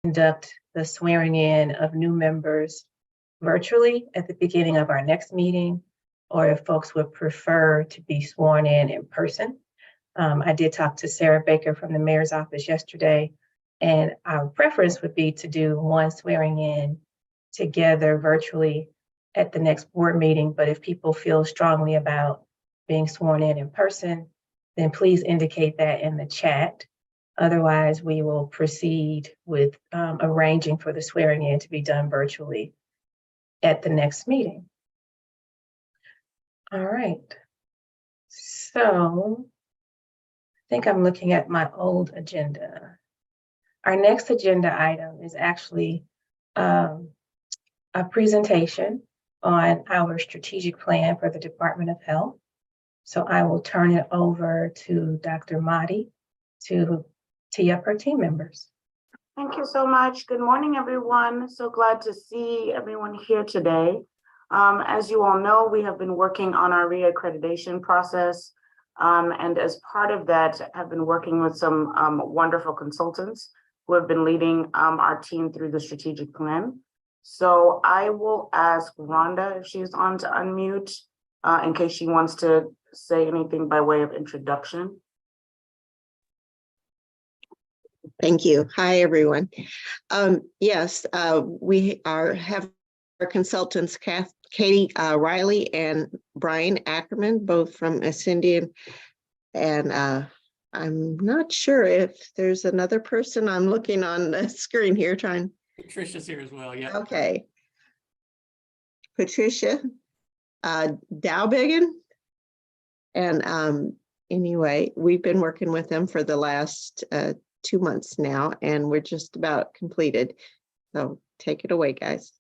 conduct the swearing in of new members virtually at the beginning of our next meeting, or if folks would prefer to be sworn in person. I did talk to Sarah Baker from the mayor's office yesterday, and our preference would be to do one swearing in together virtually at the next board meeting. But if people feel strongly about being sworn in person, then please indicate that in the chat. Otherwise, we will proceed with arranging for the swearing in to be done virtually at the next meeting. All right. So I think I'm looking at my old agenda. Our next agenda item is actually a presentation on our strategic plan for the Department of Health. So I will turn it over to Dr. Mahdi to tee up her team members. Thank you so much. Good morning, everyone. So glad to see everyone here today. As you all know, we have been working on our reaccreditation process. And as part of that, have been working with some wonderful consultants who have been leading our team through the strategic plan. So I will ask Rhonda if she's on to unmute in case she wants to say anything by way of introduction. Thank you. Hi, everyone. Yes, we have our consultants, Katie Riley and Brian Ackerman, both from Ascendian. And I'm not sure if there's another person. I'm looking on the screen here trying. Patricia's here as well, yeah. Okay. Patricia Dowbiggin. And anyway, we've been working with them for the last 2 months now, and we're just about completed. So take it away, guys.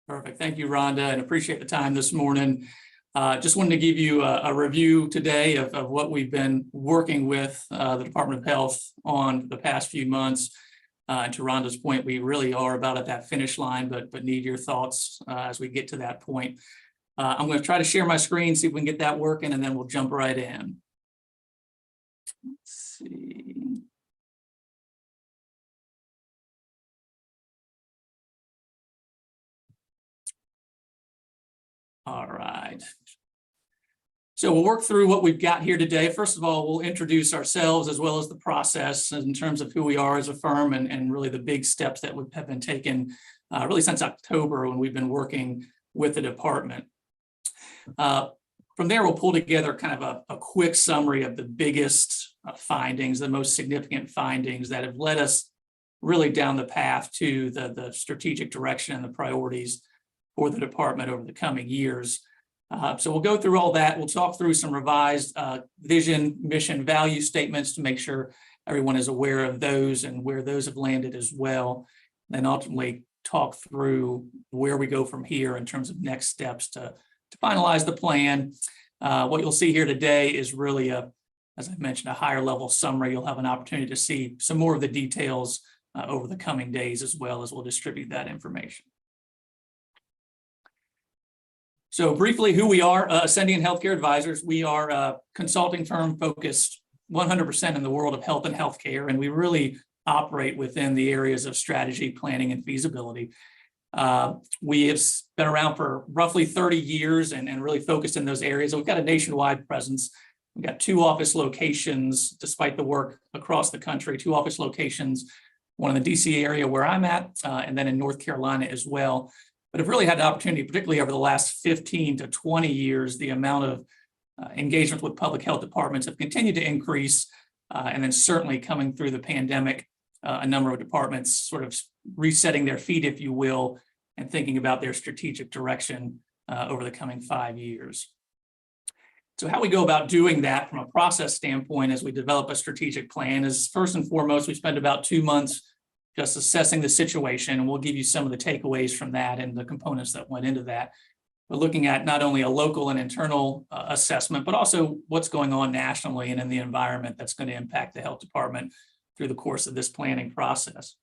Perfect. Thank you, Rhonda, and appreciate the time this morning. Just wanted to give you a review today of what we've been working with the Department of Health on the past few months. And to Rhonda's point, we really are about at that finish line, but need your thoughts as we get to that point. I'm going to try to share my screen, see if we can get that working, and then we'll jump right in. Let's see. All right. So we'll work through what we've got here today. First of all, we'll introduce ourselves as well as the process in terms of who we are as a firm and really the big steps that have been taken really since October when we've been working with the department. From there, we'll pull together kind of a quick summary of the biggest findings, the most significant findings that have led us really down the path to the strategic direction and the priorities for the department over the coming years. So we'll go through all that. We'll talk through some revised vision, mission, value statements to make sure everyone is aware of those and where those have landed as well. Then ultimately talk through where we go from here in terms of next steps to finalize the plan. What you'll see here today is really as I mentioned, a higher level summary. You'll have an opportunity to see some more of the details over the coming days as well as we'll distribute that information. So briefly, who we are, Ascendian Healthcare Advisors. We are a consulting firm focused 100% in the world of health and healthcare, and we really operate within the areas of strategy, planning, and feasibility. We have been around for roughly 30 years and really focused in those areas. We've got a nationwide presence. We've got 2 office locations, despite the work across the country, 2 office locations, one in the DC area where I'm at, and then in North Carolina as well. But I've really had the opportunity, particularly over the last 15 to 20 years, the amount of engagement with public health departments have continued to increase. And then certainly coming through the pandemic, a number of departments sort of resetting their feet, if you will, and thinking about their strategic direction over the coming 5 years. So how we go about doing that from a process standpoint as we develop a strategic plan is first and foremost, we spend about 2 months just assessing the situation, and we'll give you some of the takeaways from that and the components that went into that. We're looking at not only a local and internal assessment, but also what's going on nationally and in the environment that's going to impact the health department through the course of this planning process.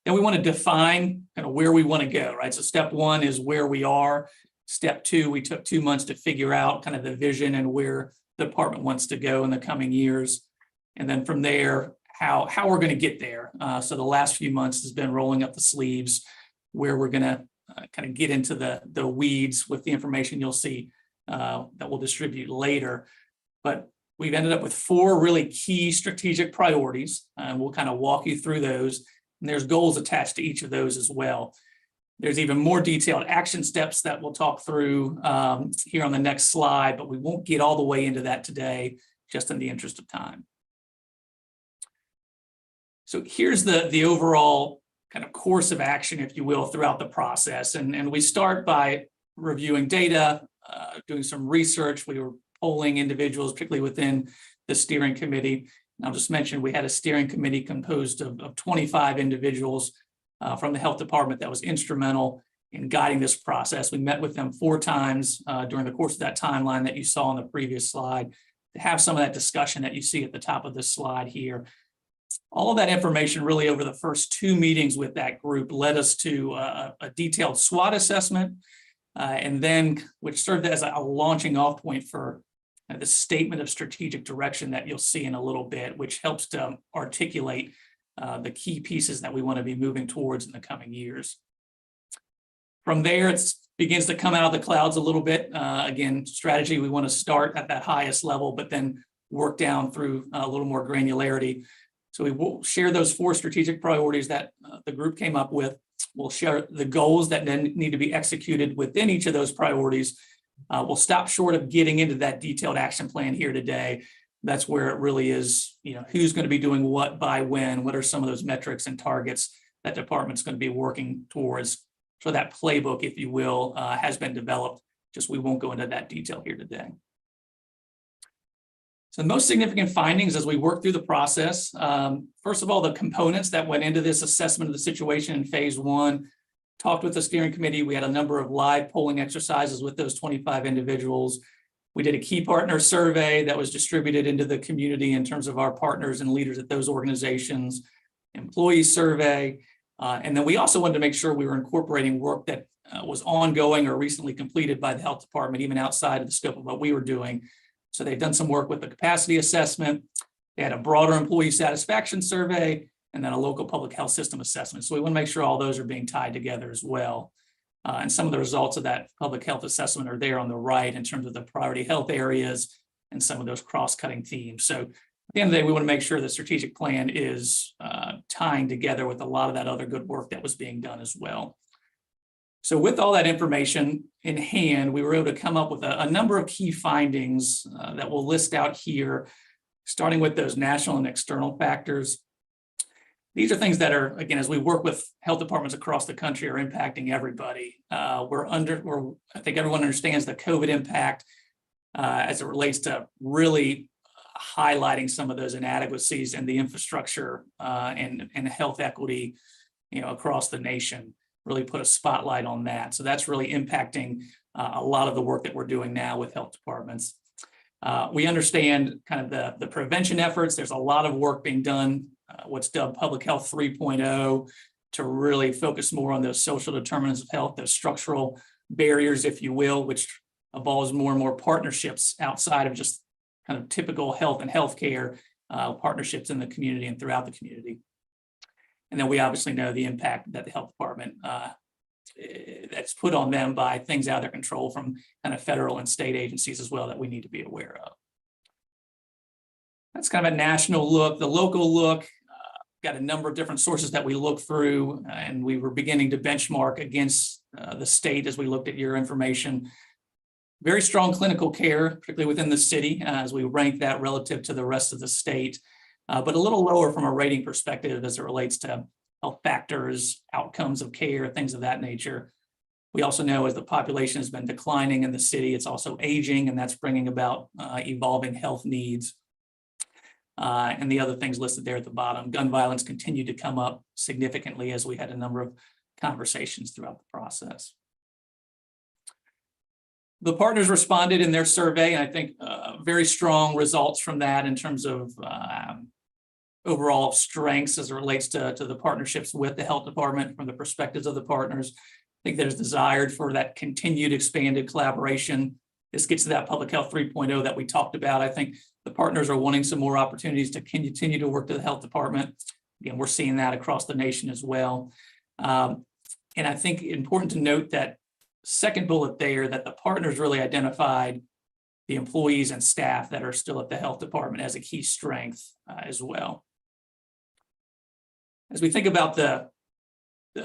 Then we want to define kind of where we want to go, right? So step 1 is where we are. Step 2, we took 2 months to figure out kind of the vision and where the department wants to go in the coming years. And then from there, how we're going to get there. So the last few months has been rolling up the sleeves, where we're going to kind of get into the weeds with the information you'll see that we'll distribute later. But we've ended up with 4 really key strategic priorities, and we'll kind of walk you through those. And there's goals attached to each of those as well. There's even more detailed action steps that we'll talk through here on the next slide, but we won't get all the way into that today, just in the interest of time. So here's the overall kind of course of action, if you will, throughout the process. And we start by reviewing data, doing some research. We were polling individuals, particularly within the steering committee. And I'll just mention we had a steering committee composed of 25 individuals from the health department that was instrumental in guiding this process. We met with them 4 times during the course of that timeline that you saw on the previous slide, to have some of that discussion that you see at the top of this slide here. All of that information really over the first 2 meetings with that group led us to a detailed SWOT assessment, and then which served as a launching off point for the statement of strategic direction that you'll see in a little bit, which helps to articulate the key pieces that we want to be moving towards in the coming years. From there, it begins to come out of the clouds a little bit. Again, strategy, we want to start at that highest level, but then work down through a little more granularity. So we will share those 4 strategic priorities that the group came up with. We'll share the goals that then need to be executed within each of those priorities. We'll stop short of getting into that detailed action plan here today. That's where it really is, who's going to be doing what by when, what are some of those metrics and targets that department's going to be working towards. So that playbook, if you will, has been developed. Just we won't go into that detail here today. So the most significant findings as we work through the process, first of all, the components that went into this assessment of the situation in phase 1, talked with the steering committee. We had a number of live polling exercises with those 25 individuals. We did a key partner survey that was distributed into the community in terms of our partners and leaders at those organizations, employee survey. And then we also wanted to make sure we were incorporating work that was ongoing or recently completed by the health department, even outside of the scope of what we were doing. So they've done some work with the capacity assessment. They had a broader employee satisfaction survey, and then a local public health system assessment. So we want to make sure all those are being tied together as well. And some of the results of that public health assessment are there on the right in terms of the priority health areas and some of those cross-cutting themes. So at the end of the day, we want to make sure the strategic plan is tying together with a lot of that other good work that was being done as well. So with all that information in hand, we were able to come up with a number of key findings that we'll list out here, starting with those national and external factors. These are things that are, again, as we work with health departments across the country, are impacting everybody. I think everyone understands the COVID impact as it relates to really highlighting some of those inadequacies in the infrastructure and health equity, across the nation. Really put a spotlight on that. So that's really impacting a lot of the work that we're doing now with health departments. We understand kind of the prevention efforts. There's a lot of work being done, what's dubbed Public Health 3.0, to really focus more on those social determinants of health, those structural barriers, if you will, which involves more and more partnerships outside of just kind of typical health and healthcare partnerships in the community and throughout the community. And then we obviously know the impact that the health department that's put on them by things out of their control from kind of federal and state agencies as well that we need to be aware of. That's kind of a national look. The local look, got a number of different sources that we look through, and we were beginning to benchmark against the state as we looked at your information. Very strong clinical care, particularly within the city, as we rank that relative to the rest of the state. But a little lower from a rating perspective as it relates to health factors, outcomes of care, things of that nature. We also know as the population has been declining in the city, it's also aging, and that's bringing about evolving health needs. And the other things listed there at the bottom, gun violence continued to come up significantly as we had a number of conversations throughout the process. The partners responded in their survey, and I think very strong results from that in terms of overall strengths as it relates to the partnerships with the health department from the perspectives of the partners. I think there's desired for that continued expanded collaboration. This gets to that Public Health 3.0 that we talked about. I think The partners are wanting some more opportunities to continue to work to the health department. Again, we're seeing that across the nation as well. And I think important to note that second bullet there, that the partners really identified the employees and staff that are still at the health department as a key strength as well. As we think about the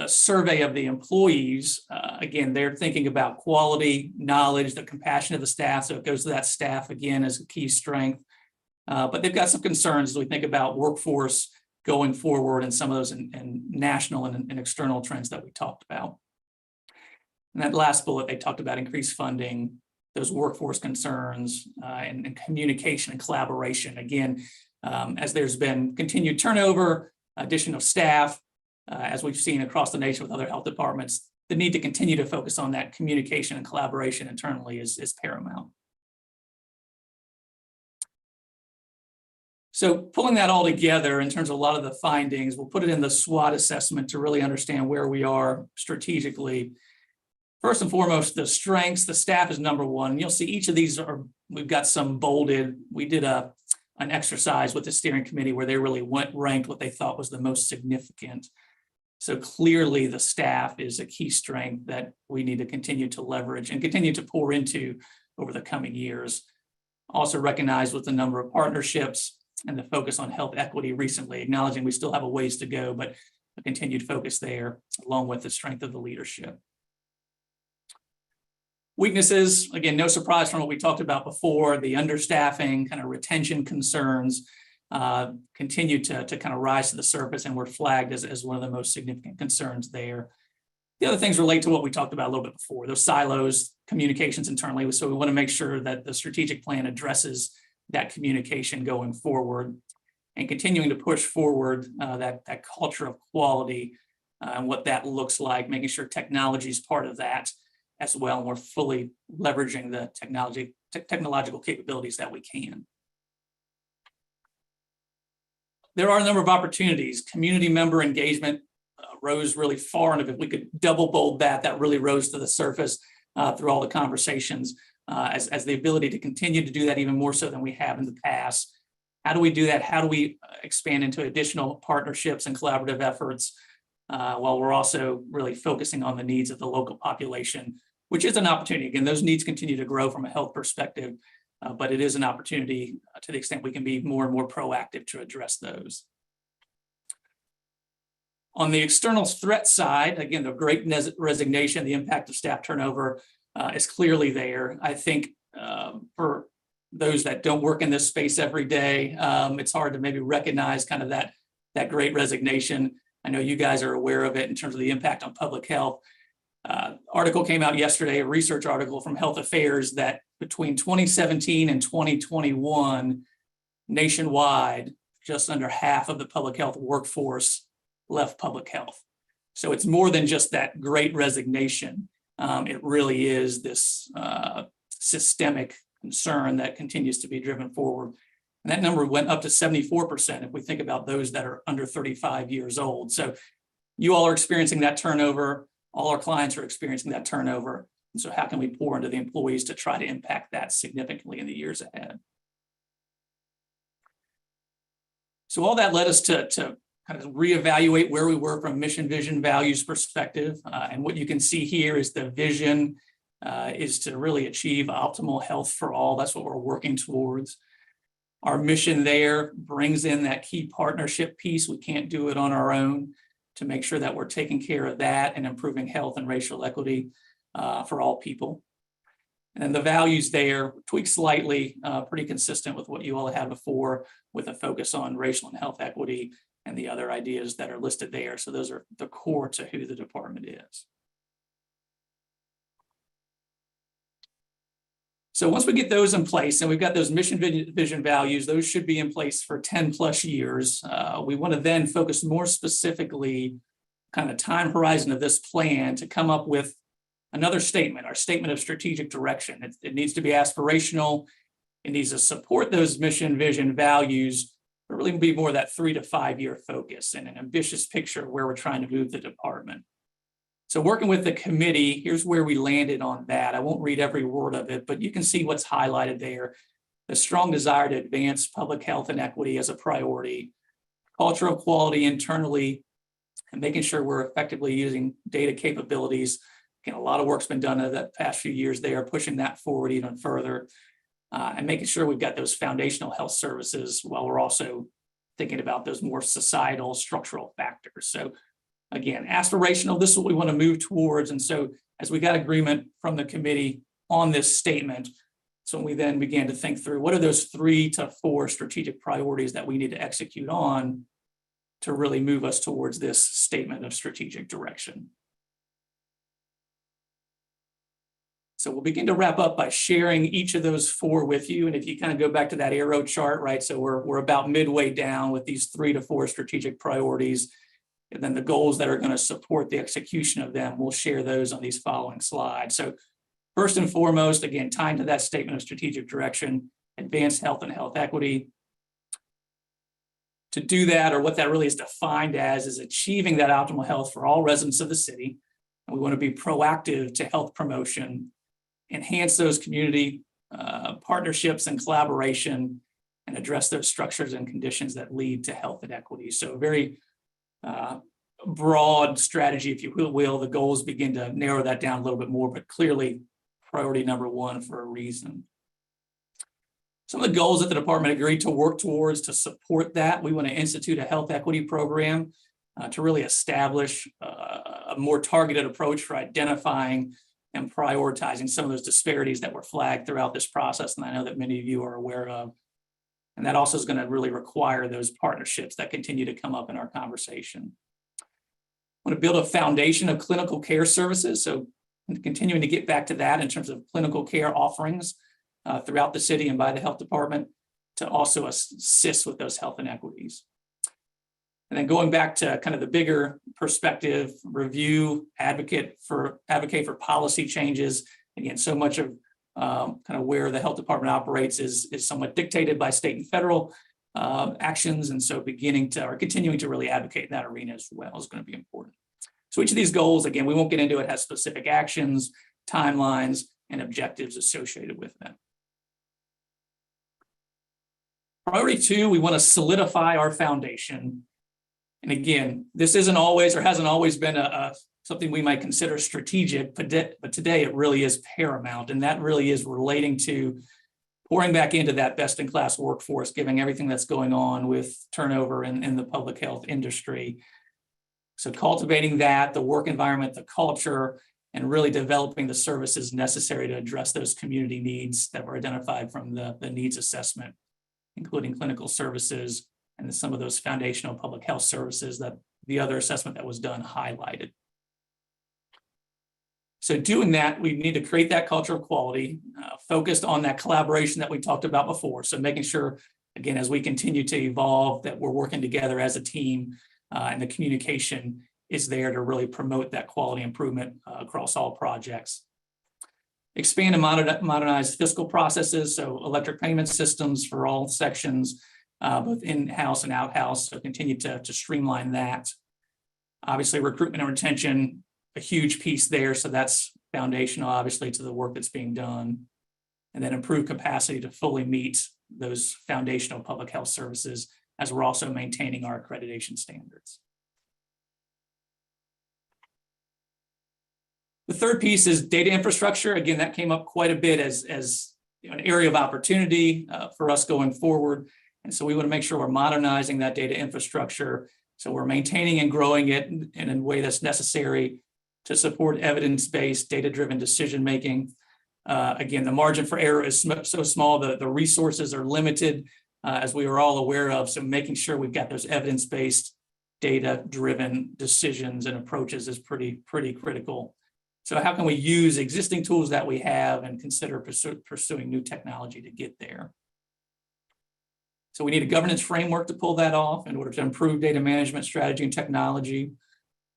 survey of the employees, again, they're thinking about quality, knowledge, the compassion of the staff. So it goes to that staff again as a key strength. But they've got some concerns as we think about workforce going forward and some of those and national and external trends that we talked about. And that last bullet, they talked about increased funding, those workforce concerns, and communication and collaboration. Again, as there's been continued turnover, addition of staff, as we've seen across the nation with other health departments, the need to continue to focus on that communication and collaboration internally is paramount. So pulling that all together in terms of a lot of the findings, we'll put it in the SWOT assessment to really understand where we are strategically. First and foremost, the strengths, the staff is number one. And you'll see each of these we've got some bolded. We did an exercise with the steering committee where they really ranked what they thought was the most significant. So clearly the staff is a key strength that we need to continue to leverage and continue to pour into over the coming years. Also recognized with the number of partnerships and the focus on health equity recently, acknowledging we still have a ways to go, but a continued focus there, along with the strength of the leadership. Weaknesses, again, no surprise from what we talked about before, the understaffing, kind of retention concerns continue to kind of rise to the surface and were flagged as one of the most significant concerns there. The other things relate to what we talked about a little bit before, those silos, communications internally. So we want to make sure that the strategic plan addresses that communication going forward and continuing to push forward that culture of quality and what that looks like, making sure technology is part of that as well. And we're fully leveraging the technological capabilities that we can. There are a number of opportunities. Community member engagement rose really far, and if we could double bold that really rose to the surface through all the conversations as the ability to continue to do that even more so than we have in the past. How do we do that? How do we expand into additional partnerships and collaborative efforts while we're also really focusing on the needs of the local population, which is an opportunity. Again, those needs continue to grow from a health perspective, but it is an opportunity to the extent we can be more and more proactive to address those. On the external threat side, again, the great resignation, the impact of staff turnover is clearly there. I think for those that don't work in this space every day, it's hard to maybe recognize kind of that great resignation. I know you guys are aware of it in terms of the impact on public health. Article came out yesterday, a research article from Health Affairs, that between 2017 and 2021, nationwide, just under half of the public health workforce left public health. So it's more than just that great resignation. It really is this systemic concern that continues to be driven forward. And that number went up to 74% if we think about those that are under 35 years old. So you all are experiencing that turnover. All our clients are experiencing that turnover. And so how can we pour into the employees to try to impact that significantly in the years ahead? So all that led us to kind of reevaluate where we were from mission, vision, values perspective. And what you can see here is the vision is to really achieve optimal health for all. That's what we're working towards. Our mission there brings in that key partnership piece. We can't do it on our own, to make sure that we're taking care of that and improving health and racial equity for all people. And the values there tweaked slightly, pretty consistent with what you all had before, with a focus on racial and health equity and the other ideas that are listed there. So those are the core to who the department is. So once we get those in place and we've got those mission, vision, values, those should be in place for 10 plus years. We want to then focus more specifically kind of time horizon of this plan to come up with another statement, our statement of strategic direction. It needs to be aspirational. It needs to support those mission, vision, values, but really be more that 3 to 5 year focus and an ambitious picture of where we're trying to move the department. So working with the committee, here's where we landed on that. I won't read every word of it, but you can see what's highlighted there. the strong desire to advance public health and equity as a priority, culture of quality internally, and making sure we're effectively using data capabilities. Again, a lot of work's been done in the past few years there, pushing that forward even further, and making sure we've got those foundational health services while we're also thinking about those more societal structural factors. So again, aspirational, this is what we want to move towards. And so as we got agreement from the committee on this statement, so we then began to think through what are those 3 to 4 strategic priorities that we need to execute on to really move us towards this statement of strategic direction. So we'll begin to wrap up by sharing each of those 4 with you. And if you kind of go back to that arrow chart, right? So we're about midway down with these 3 to 4 strategic priorities. And then the goals that are going to support the execution of them, we'll share those on these following slides. So first and foremost, again, tying to that statement of strategic direction, advanced health and health equity. To do that, or what that really is defined as, is achieving that optimal health for all residents of the city. And we want to be proactive to health promotion, enhance those community partnerships and collaboration, and address those structures and conditions that lead to health and equity. So very broad strategy, if you will. The goals begin to narrow that down a little bit more, but clearly priority number 1 for a reason. Some of the goals that the department agreed to work towards to support that, we want to institute a health equity program to really establish a more targeted approach for identifying and prioritizing some of those disparities that were flagged throughout this process, and I know that many of you are aware of. And that also is going to really require those partnerships that continue to come up in our conversation. I want to build a foundation of clinical care services, so continuing to get back to that in terms of clinical care offerings throughout the city and by the health department to also assist with those health inequities. And then going back to kind of the bigger perspective, review, advocate for policy changes. Again, so much of kind of where the health department operates is somewhat dictated by state and federal actions. And so continuing to really advocate in that arena as well is going to be important. So each of these goals, again, we won't get into it, has specific actions, timelines, and objectives associated with them. Priority 2, we want to solidify our foundation. And again, this isn't always or hasn't always been something we might consider strategic, but today it really is paramount. And that really is relating to pouring back into that best-in-class workforce, given everything that's going on with turnover in the public health industry. So cultivating that, the work environment, the culture, and really developing the services necessary to address those community needs that were identified from the needs assessment, including clinical services and some of those foundational public health services that the other assessment that was done highlighted. So doing that, we need to create that culture of quality, focused on that collaboration that we talked about before. So making sure, again, as we continue to evolve, that we're working together as a team and the communication is there to really promote that quality improvement across all projects. Expand and modernize fiscal processes, so electric payment systems for all sections, both in-house and out-house, so continue to streamline that. Obviously, recruitment and retention, a huge piece there, so that's foundational, obviously, to the work that's being done. And then improve capacity to fully meet those foundational public health services as we're also maintaining our accreditation standards. The third piece is data infrastructure. Again, that came up quite a bit as an area of opportunity for us going forward. And so we want to make sure we're modernizing that data infrastructure. So we're maintaining and growing it in a way that's necessary to support evidence-based, data-driven decision-making. Again, the margin for error is so small, the resources are limited, as we are all aware of. So making sure we've got those evidence-based, data-driven decisions and approaches is pretty critical. So how can we use existing tools that we have and consider pursuing new technology to get there? So we need a governance framework to pull that off in order to improve data management strategy and technology.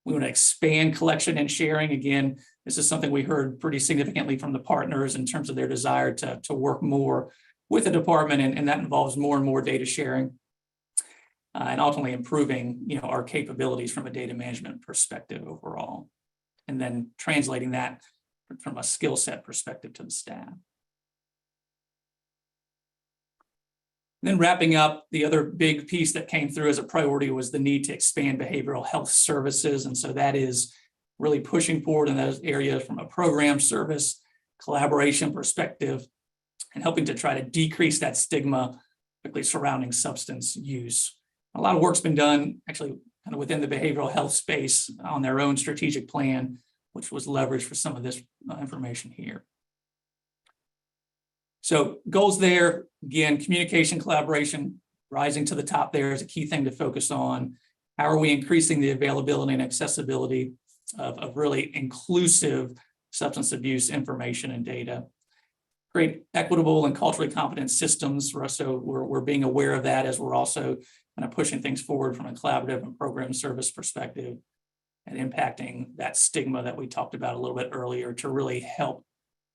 We want to expand collection and sharing. Again, this is something we heard pretty significantly from the partners in terms of their desire to work more with the department, and that involves more and more data sharing and ultimately improving our capabilities from a data management perspective overall, and then translating that from a skill set perspective to the staff. Then wrapping up, the other big piece that came through as a priority was the need to expand behavioral health services. And so that is really pushing forward in those areas from a program service, collaboration perspective, and helping to try to decrease that stigma, particularly surrounding substance use. A lot of work's been done actually kind of within the behavioral health space on their own strategic plan, which was leveraged for some of this information here. So goals there, again, communication, collaboration, rising to the top there is a key thing to focus on. How are we increasing the availability and accessibility of really inclusive substance abuse information and data? Create equitable and culturally competent systems. So we're being aware of that as we're also kind of pushing things forward from a collaborative and program service perspective and impacting that stigma that we talked about a little bit earlier to really help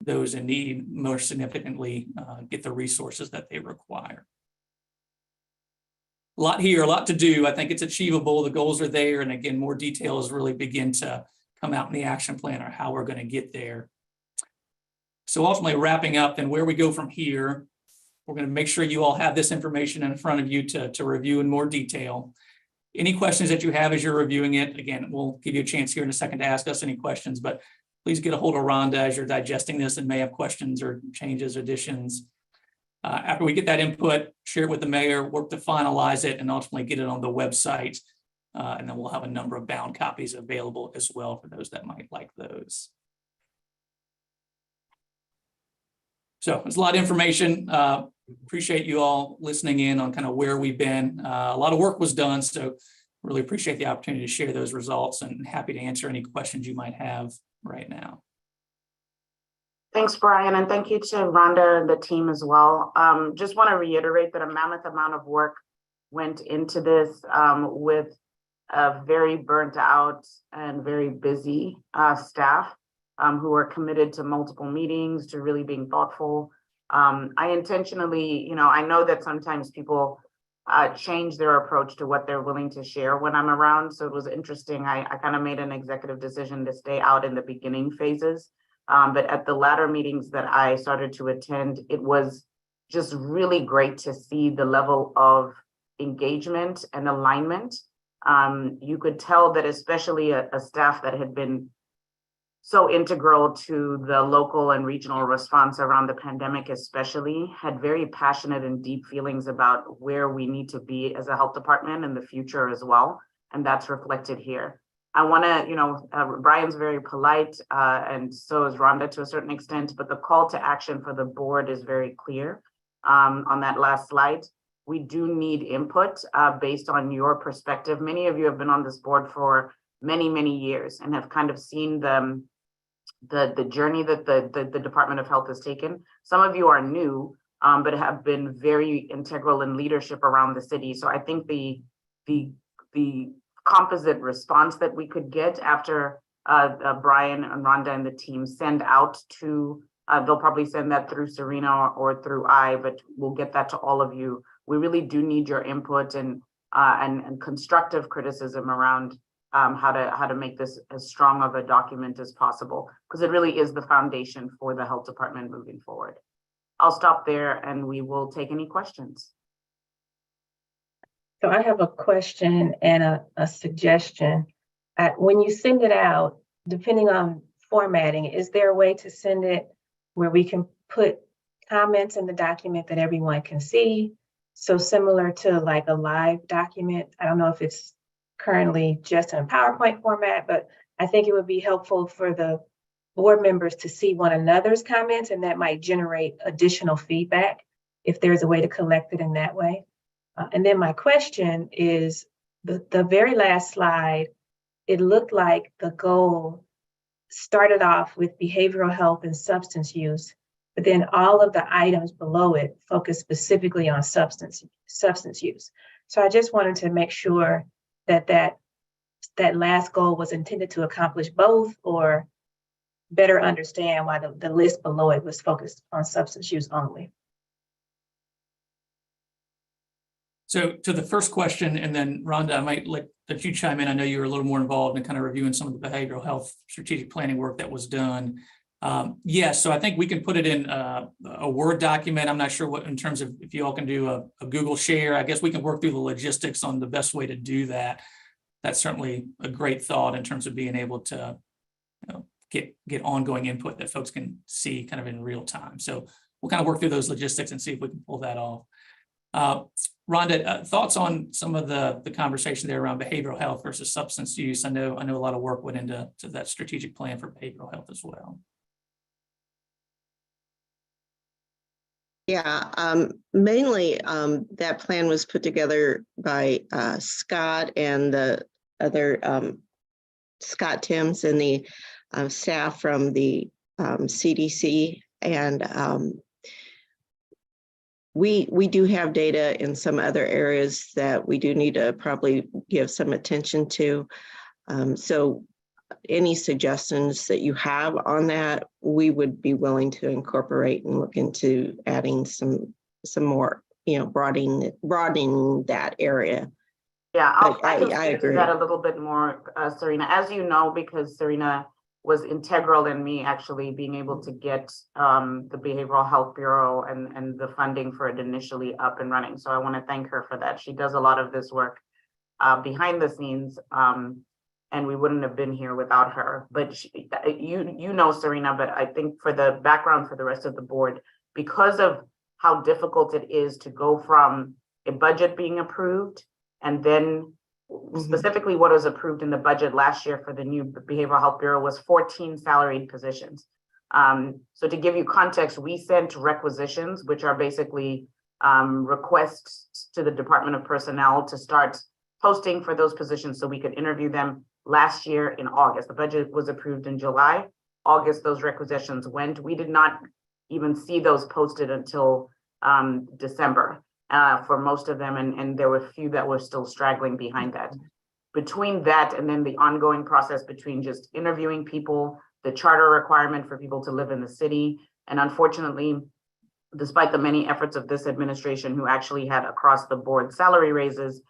those in need more significantly get the resources that they require. A lot here, a lot to do. I think it's achievable. The goals are there. And again, more details really begin to come out in the action plan or how we're going to get there. So ultimately wrapping up and where we go from here, we're going to make sure you all have this information in front of you to review in more detail. Any questions that you have as you're reviewing it, again, we'll give you a chance here in a second to ask us any questions, but please get a hold of Rhonda as you're digesting this and may have questions or changes, additions. After we get that input, share it with the mayor, work to finalize it, and ultimately get it on the website. And then we'll have a number of bound copies available as well for those that might like those. So there's a lot of information. Appreciate you all listening in on kind of where we've been. A lot of work was done, so really appreciate the opportunity to share those results and happy to answer any questions you might have right now. Thanks, Brian, and thank you to Rhonda and the team as well. Just want to reiterate that a mammoth amount of work went into this with a very burnt out and very busy staff who are committed to multiple meetings, to really being thoughtful. I intentionally, I know that sometimes people change their approach to what they're willing to share when I'm around. So it was interesting. I kind of made an executive decision to stay out in the beginning phases. But at the latter meetings that I started to attend, it was just really great to see the level of engagement and alignment. You could tell that especially a staff that had been so integral to the local and regional response around the pandemic especially had very passionate and deep feelings about where we need to be as a health department in the future as well. And that's reflected here. I want to, Brian's very polite and so is Rhonda to a certain extent, but the call to action for the board is very clear on that last slide. We do need input based on your perspective. Many of you have been on this board for many, many years and have kind of seen the journey that the Department of Health has taken. Some of you are new, but have been very integral in leadership around the city. So I think the composite response that we could get after Brian and Rhonda and the team send out to, they'll probably send that through Serena or through but we'll get that to all of you. We really do need your input and constructive criticism around how to make this as strong of a document as possible, because it really is the foundation for the health department moving forward. I'll stop there and we will take any questions. So I have a question and a suggestion. When you send it out, depending on formatting, is there a way to send it where we can put comments in the document that everyone can see? So similar to like a live document. I don't know if it's currently just in a PowerPoint format, but I think it would be helpful for the board members to see one another's comments, and that might generate additional feedback if there's a way to collect it in that way. And then my question is, the very last slide, it looked like the goal started off with behavioral health and substance use, but then all of the items below it focus specifically on substance use. So I just wanted to make sure that last goal was intended to accomplish both, or better understand why the list below it was focused on substance use only. So to the first question, and then Rhonda, I might let you chime in. I know you were a little more involved in kind of reviewing some of the behavioral health strategic planning work that was done. Yes, so I think we can put it in a Word document. I'm not sure what, in terms of if you all can do a Google share. I guess we can work through the logistics on the best way to do that. That's certainly a great thought in terms of being able to, get ongoing input that folks can see kind of in real time. So we'll kind of work through those logistics and see if we can pull that off. Rhonda, thoughts on some of the conversation there around behavioral health versus substance use? I know a lot of work went into that strategic plan for behavioral health as well. Yeah, mainly that plan was put together by Scott and the other Scott Timms and the staff from the CDC, and we do have data in some other areas that we do need to probably give some attention to. So any suggestions that you have on that, we would be willing to incorporate and look into adding some more, broadening that area. Yeah, I can I speak to agree. that a little bit more, Serena. As you know, because Serena was integral in me actually being able to get the Behavioral Health Bureau and the funding for it initially up and running. So I want to thank her for that. She does a lot of this work behind the scenes, and we wouldn't have been here without her. But you know, Serena, but I think for the background for the rest of the board, because of how difficult it is to go from a budget being approved and then specifically what was approved in the budget last year for the new Behavioral Health Bureau was 14 salaried positions. So to give you context, we sent requisitions, which are basically requests to the Department of Personnel to start posting for those positions so we could interview them last year in August. The budget was approved in July. August, those requisitions went. We did not even see those posted until December. For most of them, and there were a few that were still straggling behind that. Between that and then the ongoing process between just interviewing people, the charter requirement for people to live in the city, and unfortunately, despite the many efforts of this administration who actually had across the board salary raises,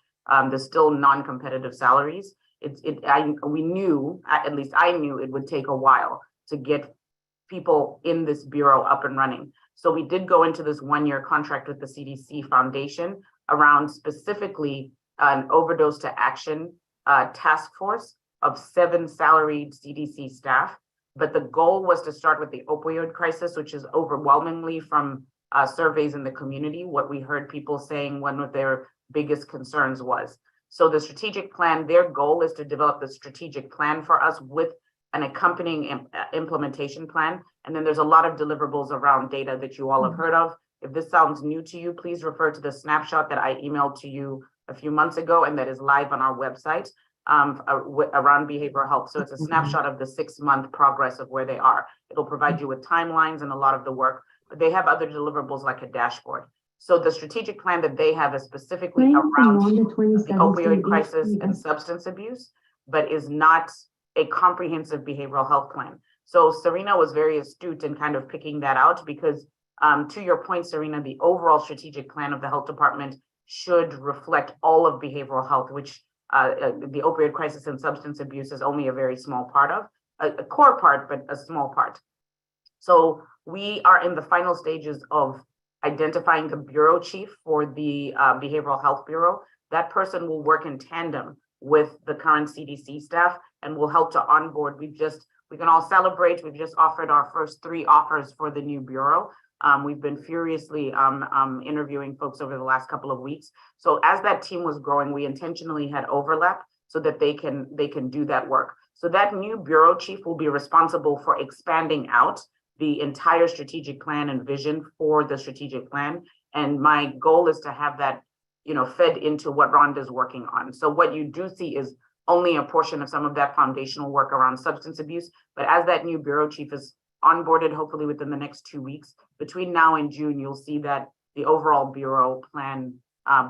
there's still non-competitive salaries. We knew, at least I knew, it would take a while to get people in this bureau up and running. So we did go into this one-year contract with the CDC Foundation around specifically an overdose to action task force of 7 salaried CDC staff. But the goal was to start with the opioid crisis, which is overwhelmingly from surveys in the community, what we heard people saying one of their biggest concerns was. So the strategic plan, their goal is to develop the strategic plan for us with an accompanying implementation plan. And then there's a lot of deliverables around data that you all have heard of. If this sounds new to you, please refer to the snapshot that I emailed to you a few months ago and that is live on our website around behavioral health. So it's a snapshot of the 6-month progress of where they are. It'll provide you with timelines and a lot of the work, but they have other deliverables like a dashboard. So the strategic plan that they have is specifically around the opioid crisis and substance abuse, but is not a comprehensive behavioral health plan. So Serena was very astute in kind of picking that out because to your point, Serena, the overall strategic plan of the health department should reflect all of behavioral health, which the opioid crisis and substance abuse is only a very small part of, a core part, but a small part. So we are in the final stages of identifying the bureau chief for the Behavioral Health Bureau. That person will work in tandem with the current CDC staff and will help to onboard. We can all celebrate. We've just offered our first 3 offers for the new bureau. We've been furiously interviewing folks over the last couple of weeks. So as that team was growing, we intentionally had overlap so that they can do that work. So that new bureau chief will be responsible for expanding out the entire strategic plan and vision for the strategic plan. And my goal is to have that, fed into what Rhonda's working on. So what you do see is only a portion of some of that foundational work around substance abuse. But as that new bureau chief is onboarded, hopefully within the next 2 weeks, between now and June, you'll see that the overall bureau plan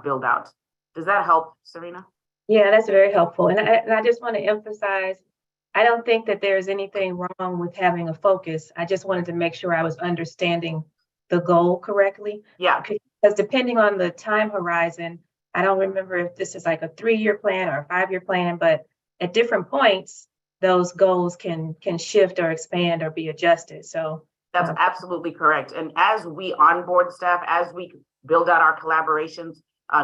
build out. Does that help, Serena? Yeah, that's very helpful. And I just want to emphasize, I don't think that there's anything wrong with having a focus. I just wanted to make sure I was understanding the goal correctly. Yeah. Because depending on the time horizon, I don't remember if this is like a 3-year plan or a 5-year plan, but at different points, those goals can shift or expand or be adjusted. So That's absolutely correct. And as we onboard staff, as we build out our collaborations,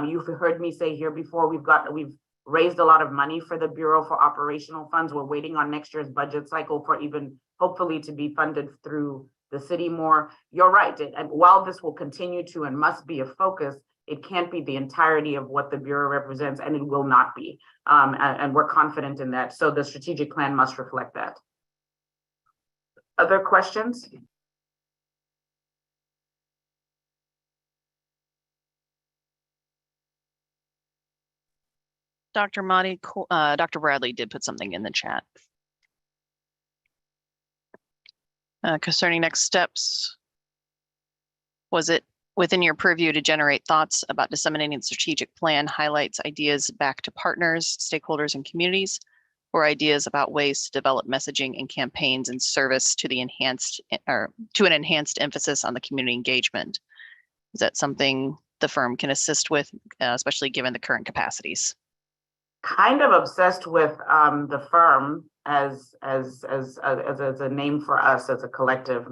you've heard me say here before, we've raised a lot of money for the Bureau for operational funds. We're waiting on next year's budget cycle for even hopefully to be funded through the city more. You're right. And while this will continue to and must be a focus, it can't be the entirety of what the Bureau represents, and it will not be. And we're confident in that. So the strategic plan must reflect that. Other questions? Dr. Bradley did put something in the chat. Concerning next steps, was it within your purview to generate thoughts about disseminating the strategic plan, highlights, ideas back to partners, stakeholders, and communities, or ideas about ways to develop messaging and campaigns in service to the enhanced or to an enhanced emphasis on the community engagement? Is that something the firm can assist with, especially given the current capacities? Kind of obsessed with the firm as a name for us as a collective.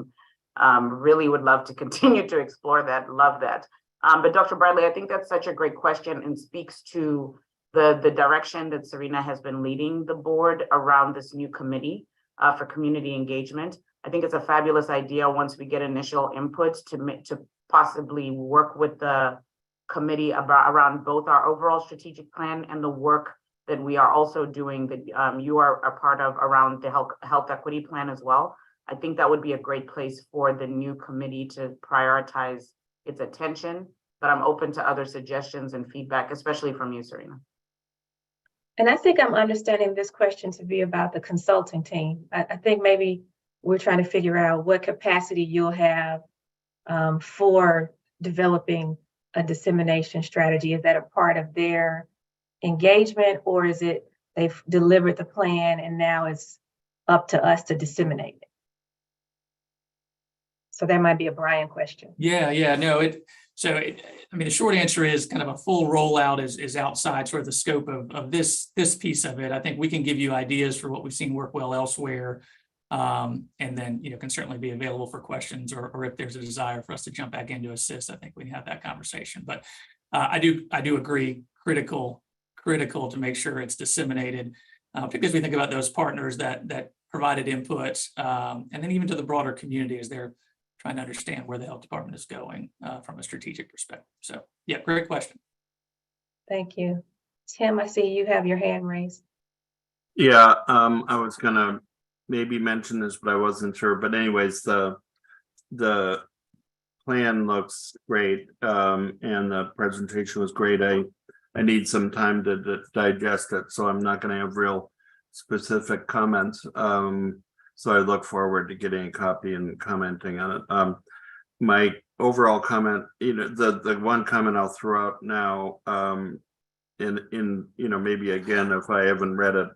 Really would love to continue to explore that. Love that. But Dr. Bradley, I think that's such a great question and speaks to the direction that Serena has been leading the board around this new committee for community engagement. I think it's a fabulous idea once we get initial input to possibly work with the committee around both our overall strategic plan and the work that we are also doing that you are a part of around the health equity plan as well. I think that would be a great place for the new committee to prioritize its attention, but I'm open to other suggestions and feedback, especially from you, Serena. And I think I'm understanding this question to be about the consulting team. I think maybe we're trying to figure out what capacity you'll have for developing a dissemination strategy. Is that a part of their engagement, or is it they've delivered the plan and now it's up to us to disseminate it? So that might be a Brian question. Yeah, no, I mean, the short answer is kind of a full rollout is outside sort of the scope of this piece of it. I think we can give you ideas for what we've seen work well elsewhere. And then, can certainly be available for questions or if there's a desire for us to jump back in to assist, I think we can have that conversation. But I do agree, critical to make sure it's disseminated, because we think about those partners that provided input, and then even to the broader community as they're trying to understand where the health department is going from a strategic perspective. So yeah, great question. Thank you. Tim, I see you have your hand raised. Yeah, I was gonna maybe mention this, but I wasn't sure. But anyways, the plan looks great, and the presentation was great. I need some time to digest it, so I'm not gonna have real specific comments. So I look forward to getting a copy and commenting on it. My overall comment, the one comment I'll throw out now, in maybe again, if I haven't read it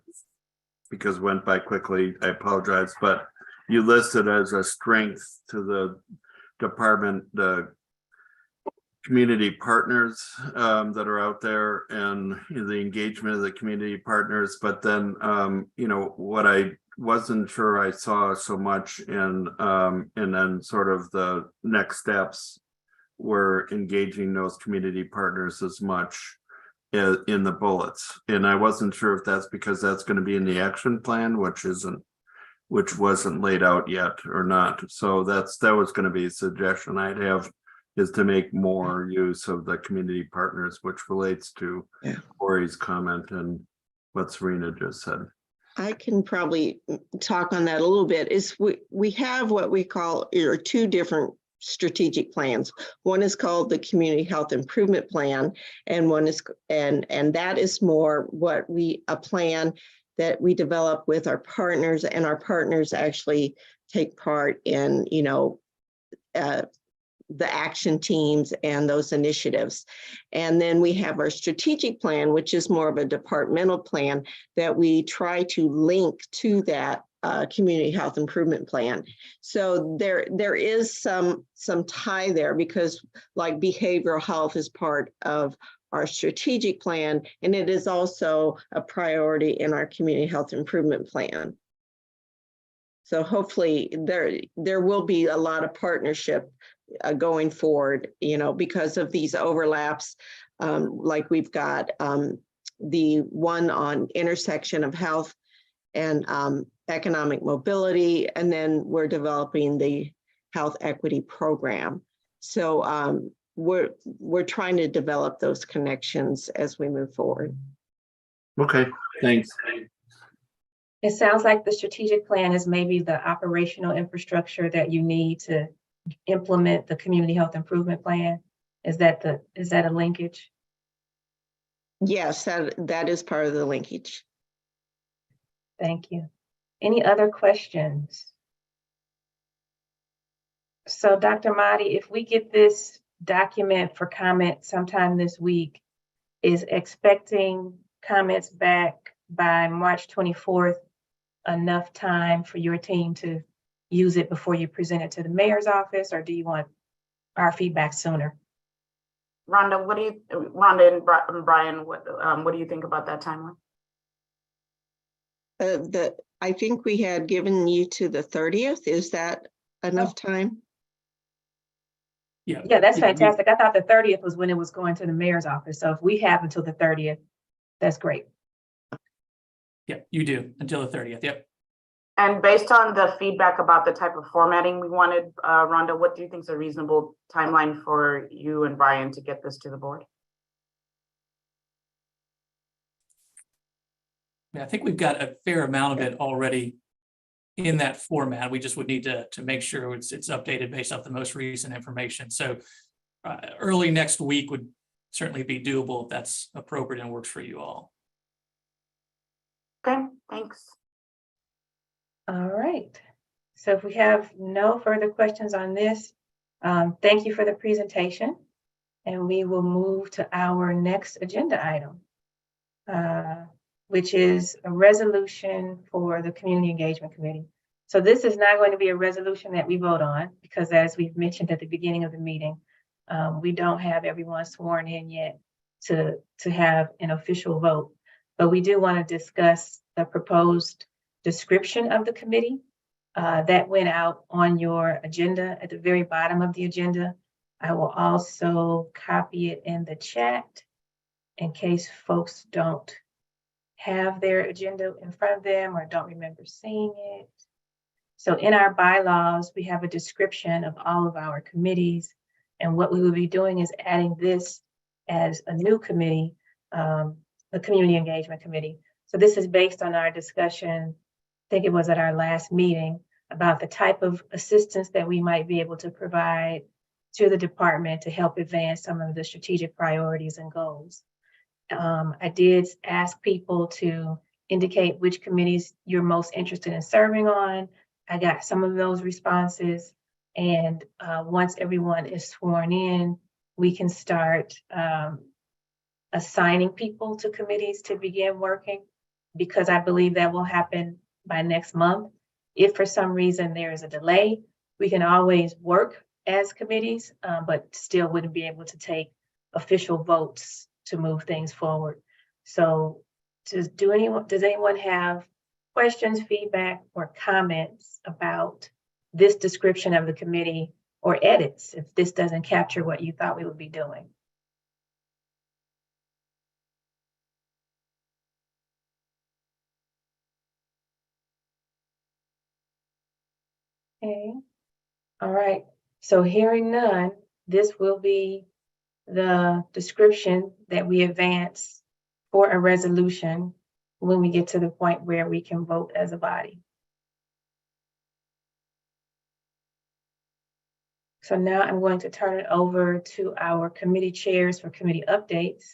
because it went by quickly, I apologize, but you listed as a strength to the department, the community partners that are out there and the engagement of the community partners. But then, what I wasn't sure I saw so much and then sort of the next steps were engaging those community partners as much in the bullets. And I wasn't sure if that's because that's going to be in the action plan, which wasn't laid out yet or not. So that was going to be a suggestion I'd have, is to make more use of the community partners, which relates to Corey's comment and what Serena just said. I can probably talk on that a little bit. We have what we call two different strategic plans. One is called the Community Health Improvement Plan, and one is and that is more a plan that we develop with our partners, and our partners actually take part in the action teams and those initiatives. And then we have our strategic plan, which is more of a departmental plan that we try to link to that community health improvement plan. So there is some tie there, because like behavioral health is part of our strategic plan, and it is also a priority in our community health improvement plan. So hopefully there will be a lot of partnership going forward, because of these overlaps. Like we've got the one on intersection of health and economic mobility, and then we're developing the health equity program. So we're trying to develop those connections as we move forward. Okay, thanks. It sounds like the strategic plan is maybe the operational infrastructure that you need to implement the community health improvement plan. Is that a linkage? Yes, that is part of the linkage. Thank you. Any other questions? So Dr. Mahdi, if we get this document for comment sometime this week, is expecting comments back by March 24th enough time for your team to use it before you present it to the mayor's office, or do you want our feedback sooner? Rhonda and Brian, what do you think about that timeline? I think we had given you to the 30th. Is that enough time? Yeah. Yeah, that's Yeah, fantastic. I thought the 30th was when it was going to the mayor's office. So if we have until the 30th, that's great. Yeah, you do until the 30th. Yep. And based on the feedback about the type of formatting we wanted, Rhonda, what do you think is a reasonable timeline for you and Brian to get this to the board? I think we've got a fair amount of it already in that format. We just would need to make sure it's updated based off the most recent information. So early next week would certainly be doable if that's appropriate and works for you all. Okay, thanks. All right. So if we have no further questions on this, thank you for the presentation. And we will move to our next agenda item, which is a resolution for the Community Engagement Committee. So this is not going to be a resolution that we vote on because, as we've mentioned at the beginning of the meeting, we don't have everyone sworn in yet to have an official vote. But we do want to discuss the proposed description of the committee that went out on your agenda at the very bottom of the agenda. I will also copy it in the chat in case folks don't have their agenda in front of them or don't remember seeing it. So in our bylaws, we have a description of all of our committees. And what we will be doing is adding this as a new committee, the Community Engagement Committee. So this is based on our discussion, I think it was at our last meeting, about the type of assistance that we might be able to provide to the department to help advance some of the strategic priorities and goals. I did ask people to indicate which committees you're most interested in serving on. I got some of those responses. And once everyone is sworn in, we can start assigning people to committees to begin working, because I believe that will happen by next month. If for some reason there is a delay, we can always work as committees, but still wouldn't be able to take official votes to move things forward. So does anyone have questions, feedback, or comments about this description of the committee, or edits if this doesn't capture what you thought we would be doing? Okay. All right. So hearing none, this will be the description that we advance for a resolution when we get to the point where we can vote as a body. So now I'm going to turn it over to our committee chairs for committee updates.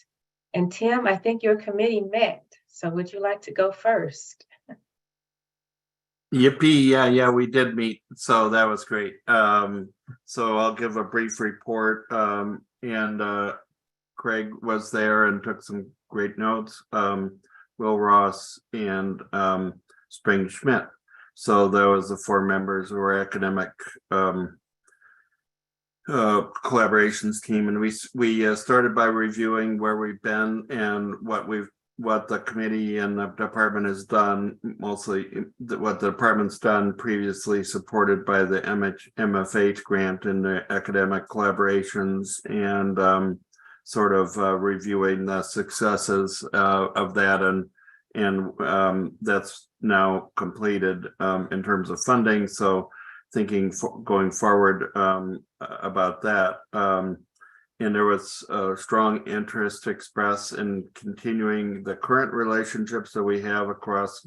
And Tim, I think your committee met. So would you like to go first? Yippee, yeah, we did meet, so that was great. So I'll give a brief report, and Craig was there and took some great notes, Will Ross and Spring Schmidt. So there was the 4 members who were academic collaborations team, and we started by reviewing where we've been and what we've what the committee and the department has done, mostly what the department's done previously, supported by the MFH grant and the academic collaborations, and sort of reviewing the successes of that, and that's now completed in terms of funding. So thinking going forward about that. And there was a strong interest expressed in continuing the current relationships that we have across,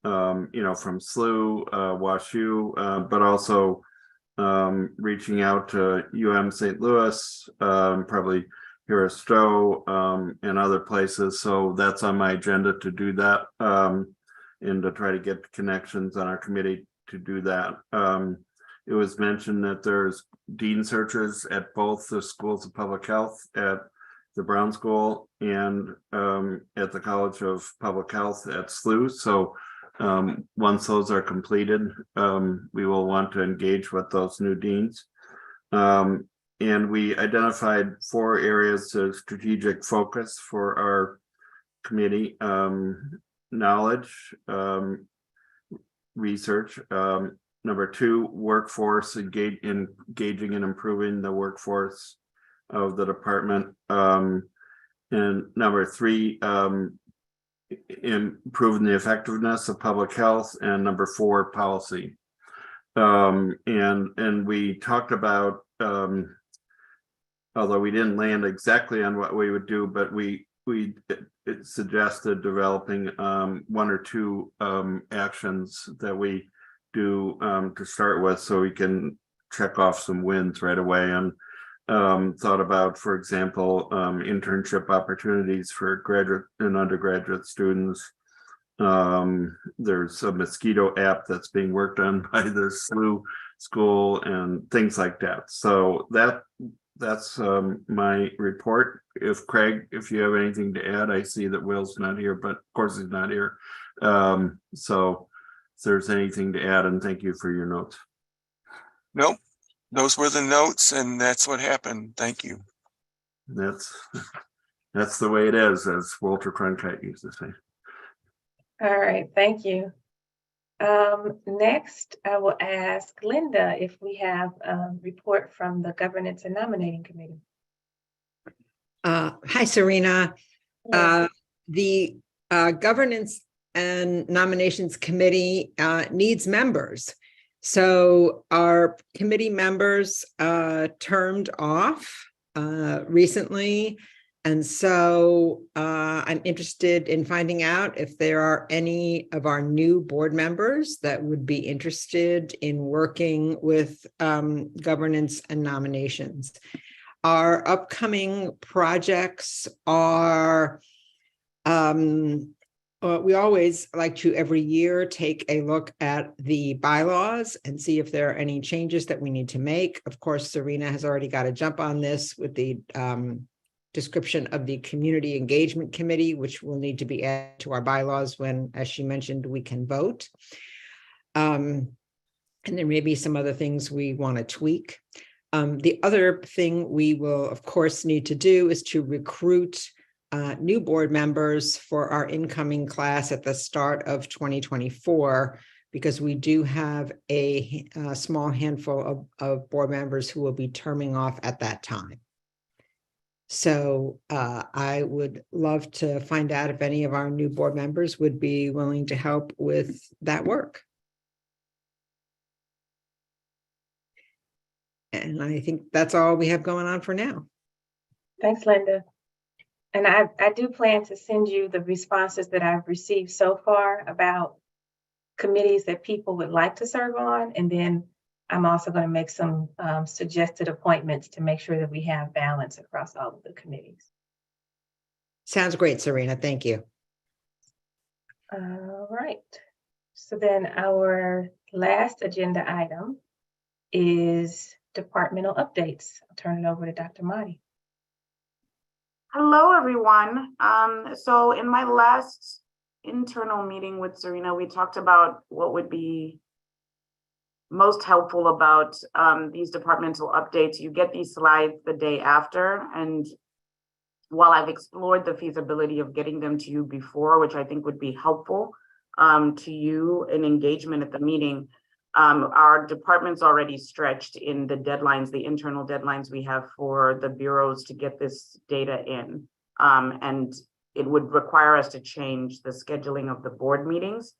from SLU, WashU, but also reaching out to UM St. Louis, probably here at Stowe, and other places. So that's on my agenda to do that, and to try to get connections on our committee to do that. It was mentioned that there's dean searches at both the schools of public health, at the Brown School and at the College of Public Health at SLU. So once those are completed, we will want to engage with those new deans. And we identified 4 areas of strategic focus for our committee: knowledge, research, number 2, workforce, engaging and improving the workforce of the department. And number 3, improving the effectiveness of public health. And number 4, policy. And we talked about, although we didn't land exactly on what we would do, but it suggested developing 1 or 2 actions that we do to start with, so we can check off some wins right away. And thought about, for example, internship opportunities for graduate and undergraduate students. There's a mosquito app that's being worked on by the SLU school and things like that. So that's my report. If Craig, if you have anything to add, I see that Will's not here, but of course he's not here. So if there's anything to add, and thank you for your notes. Nope, those were the notes, and that's what happened. Thank you. That's the way it is, as Walter Cronkite used to say. All right, thank you. Next, I will ask Linda if we have a report from the Governance and Nominating Committee. Hi, Serena. The Governance and Nominations Committee needs members. So our committee members termed off recently. And so I'm interested in finding out if there are any of our new board members that would be interested in working with governance and nominations. Our upcoming projects are, we always like to every year take a look at the bylaws and see if there are any changes that we need to make. Of course, Serena has already got a jump on this with the description of the Community Engagement Committee, which will need to be added to our bylaws when, as she mentioned, we can vote. And there may be some other things we want to tweak. The other thing we will, of course, need to do is to recruit new board members for our incoming class at the start of 2024, because we do have a small handful of board members who will be terming off at that time. So I would love to find out if any of our new board members would be willing to help with that work. And I think that's all we have going on for now. Thanks, Linda. And I do plan to send you the responses that I've received so far about committees that people would like to serve on. And then I'm also going to make some suggested appointments to make sure that we have balance across all of the committees. Sounds great, Serena. Thank you. All right. So then our last agenda item is departmental updates. I'll turn it over to Dr. Mahdi. Hello, everyone. So in my last internal meeting with Serena, we talked about what would be most helpful about these departmental updates. You get these slides the day after, and while I've explored the feasibility of getting them to you before, which I think would be helpful to you in engagement at the meeting, our department's already stretched in the deadlines, the internal deadlines we have for the bureaus to get this data in. And it would require us to change the scheduling of the board meetings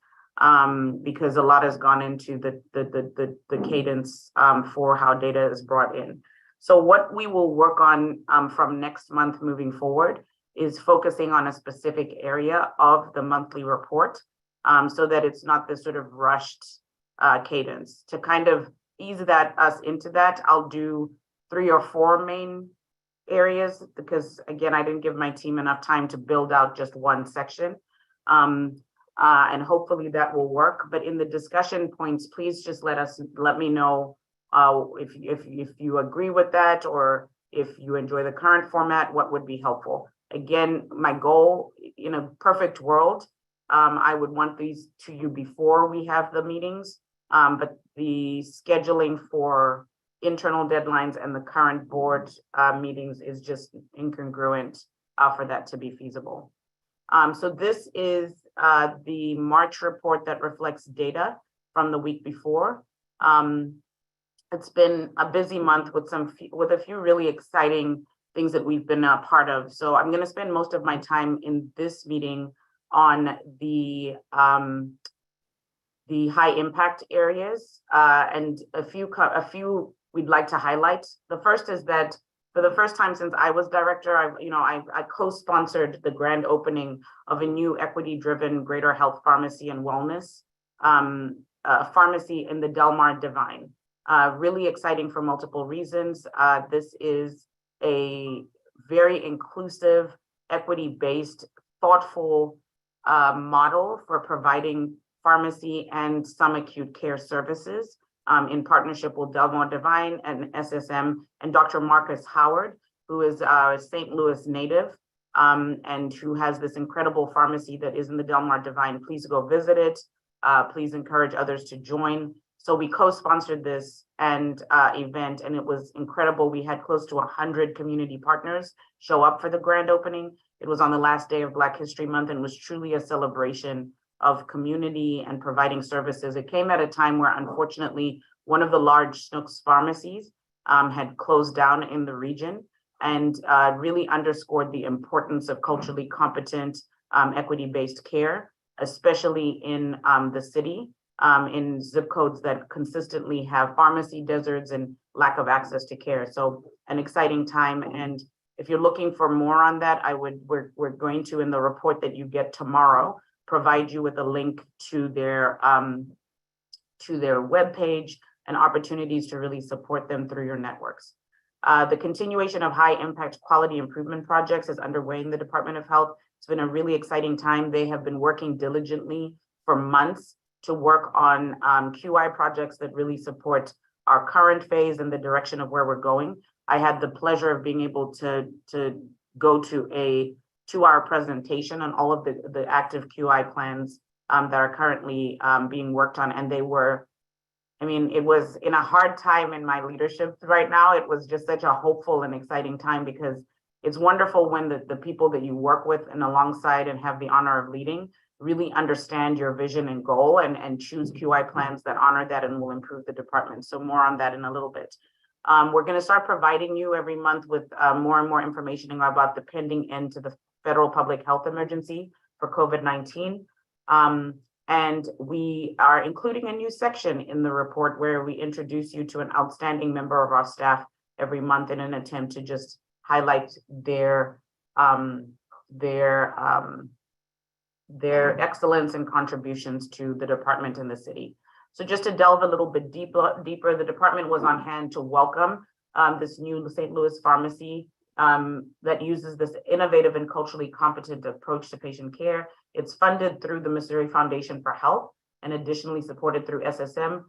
because a lot has gone into the cadence for how data is brought in. So what we will work on from next month moving forward is focusing on a specific area of the monthly report so that it's not this sort of rushed cadence. To kind of ease us into that, I'll do 3 or 4 main areas because again, I didn't give my team enough time to build out just one section. And hopefully that will work. But in the discussion points, please just let me know if you agree with that or if you enjoy the current format, what would be helpful. Again, my goal in a perfect world, I would want these to you before we have the meetings, but the scheduling for internal deadlines and the current board meetings is just incongruent for that to be feasible. So this is the March report that reflects data from the week before. It's been a busy month with a few really exciting things that we've been a part of. So I'm going to spend most of my time in this meeting on the high impact areas and a few we'd like to highlight. The first is that for the first time since I was director, I co-sponsored the grand opening of a new equity-driven Greater Health Pharmacy and Wellness pharmacy in the Del Mar Divine. Really exciting for multiple reasons. This is a very inclusive, equity-based, thoughtful model for providing pharmacy and some acute care services. In partnership with Del Mar Divine and SSM and Dr. Marcus Howard, who is a St. Louis native and who has this incredible pharmacy that is in the Del Mar Divine. Please go visit it. Please encourage others to join. So we co-sponsored this event and it was incredible. We had close to 100 community partners show up for the grand opening. It was on the last day of Black History Month and was truly a celebration of community and providing services. It came at a time where, unfortunately, one of the large Snooks pharmacies had closed down in the region and really underscored the importance of culturally competent, equity-based care, especially in the city, in zip codes that consistently have pharmacy deserts and lack of access to care. So an exciting time. And if you're looking for more on that, we're going to, in the report that you get tomorrow, provide you with a link to their webpage and opportunities to really support them through your networks. The continuation of high impact quality improvement projects is underway in the Department of Health. It's been a really exciting time. They have been working diligently for months to work on QI projects that really support our current phase and the direction of where we're going. I had the pleasure of being able to go to a 2-hour presentation on all of the active QI plans that are currently being worked on. And it was in a hard time in my leadership right now. It was just such a hopeful and exciting time because it's wonderful when the people that you work with and alongside and have the honor of leading really understand your vision and goal and choose QI plans that honor that and will improve the department. So more on that in a little bit. We're going to start providing you every month with more and more information about the pending end to the federal public health emergency for COVID-19. And we are including a new section in the report where we introduce you to an outstanding member of our staff every month in an attempt to just highlight their excellence and contributions to the department and the city. So just to delve a little bit deeper, the department was on hand to welcome this new St. Louis pharmacy that uses this innovative and culturally competent approach to patient care. It's funded through the Missouri Foundation for Health and additionally supported through SSM.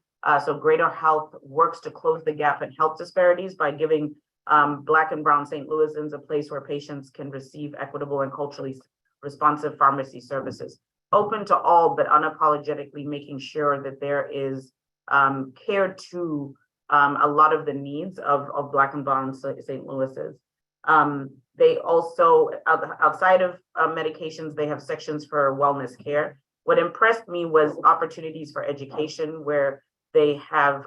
So Greater Health works to close the gap in health disparities by giving Black and Brown St. Louisans a place where patients can receive equitable and culturally responsive pharmacy services. Open to all, but unapologetically making sure that there is care to a lot of the needs of Black and Brown St. Louis's. They also, outside of medications, they have sections for wellness care. What impressed me was opportunities for education, where they have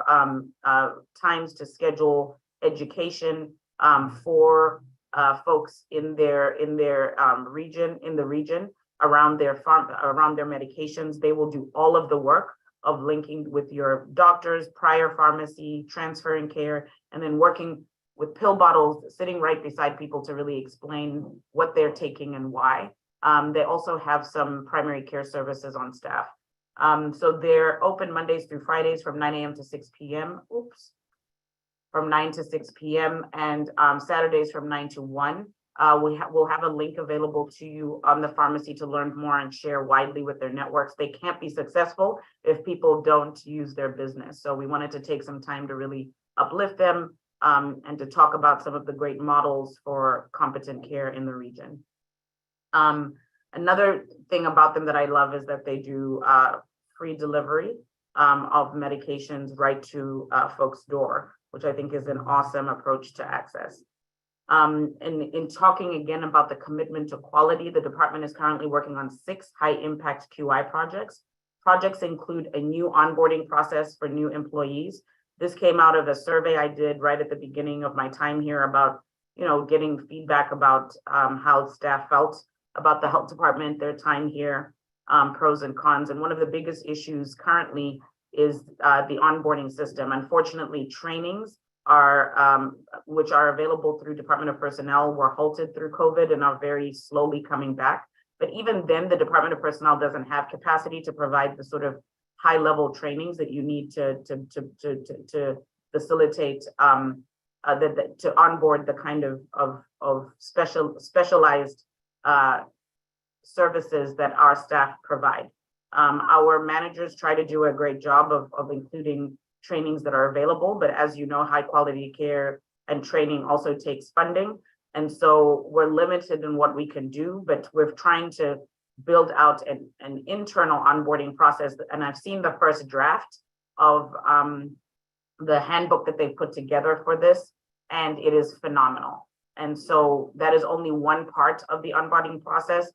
times to schedule education for folks in their region around their medications. They will do all of the work of linking with your doctors, prior pharmacy, transferring care, and then working with pill bottles, sitting right beside people to really explain what they're taking and why. They also have some primary care services on staff. So they're open Mondays through Fridays from 9 a.m. to 6 p.m. From 9 to 6 p.m. and Saturdays from 9 to 1. We'll have a link available to you on the pharmacy to learn more and share widely with their networks. They can't be successful if people don't use their business. So we wanted to take some time to really uplift them and to talk about some of the great models for competent care in the region. Another thing about them that I love is that they do free delivery of medications right to folks' door, which I think is an awesome approach to access. And in talking again about the commitment to quality, the department is currently working on 6 high-impact QI projects. Projects include a new onboarding process for new employees. This came out of a survey I did right at the beginning of my time here about, getting feedback about how staff felt about the health department, their time here, pros and cons. And one of the biggest issues currently is the onboarding system. Unfortunately, trainings which are available through Department of Personnel were halted through COVID and are very slowly coming back. But even then, the Department of Personnel doesn't have capacity to provide the sort of high-level trainings that you need to facilitate to onboard the kind of specialized services that our staff provide. Our managers try to do a great job of including trainings that are available, but as you know, high quality care and training also takes funding. And so we're limited in what we can do, but we're trying to build out an internal onboarding process. And I've seen the first draft of the handbook that they put together for this, and it is phenomenal. And so that is only one part of the onboarding process.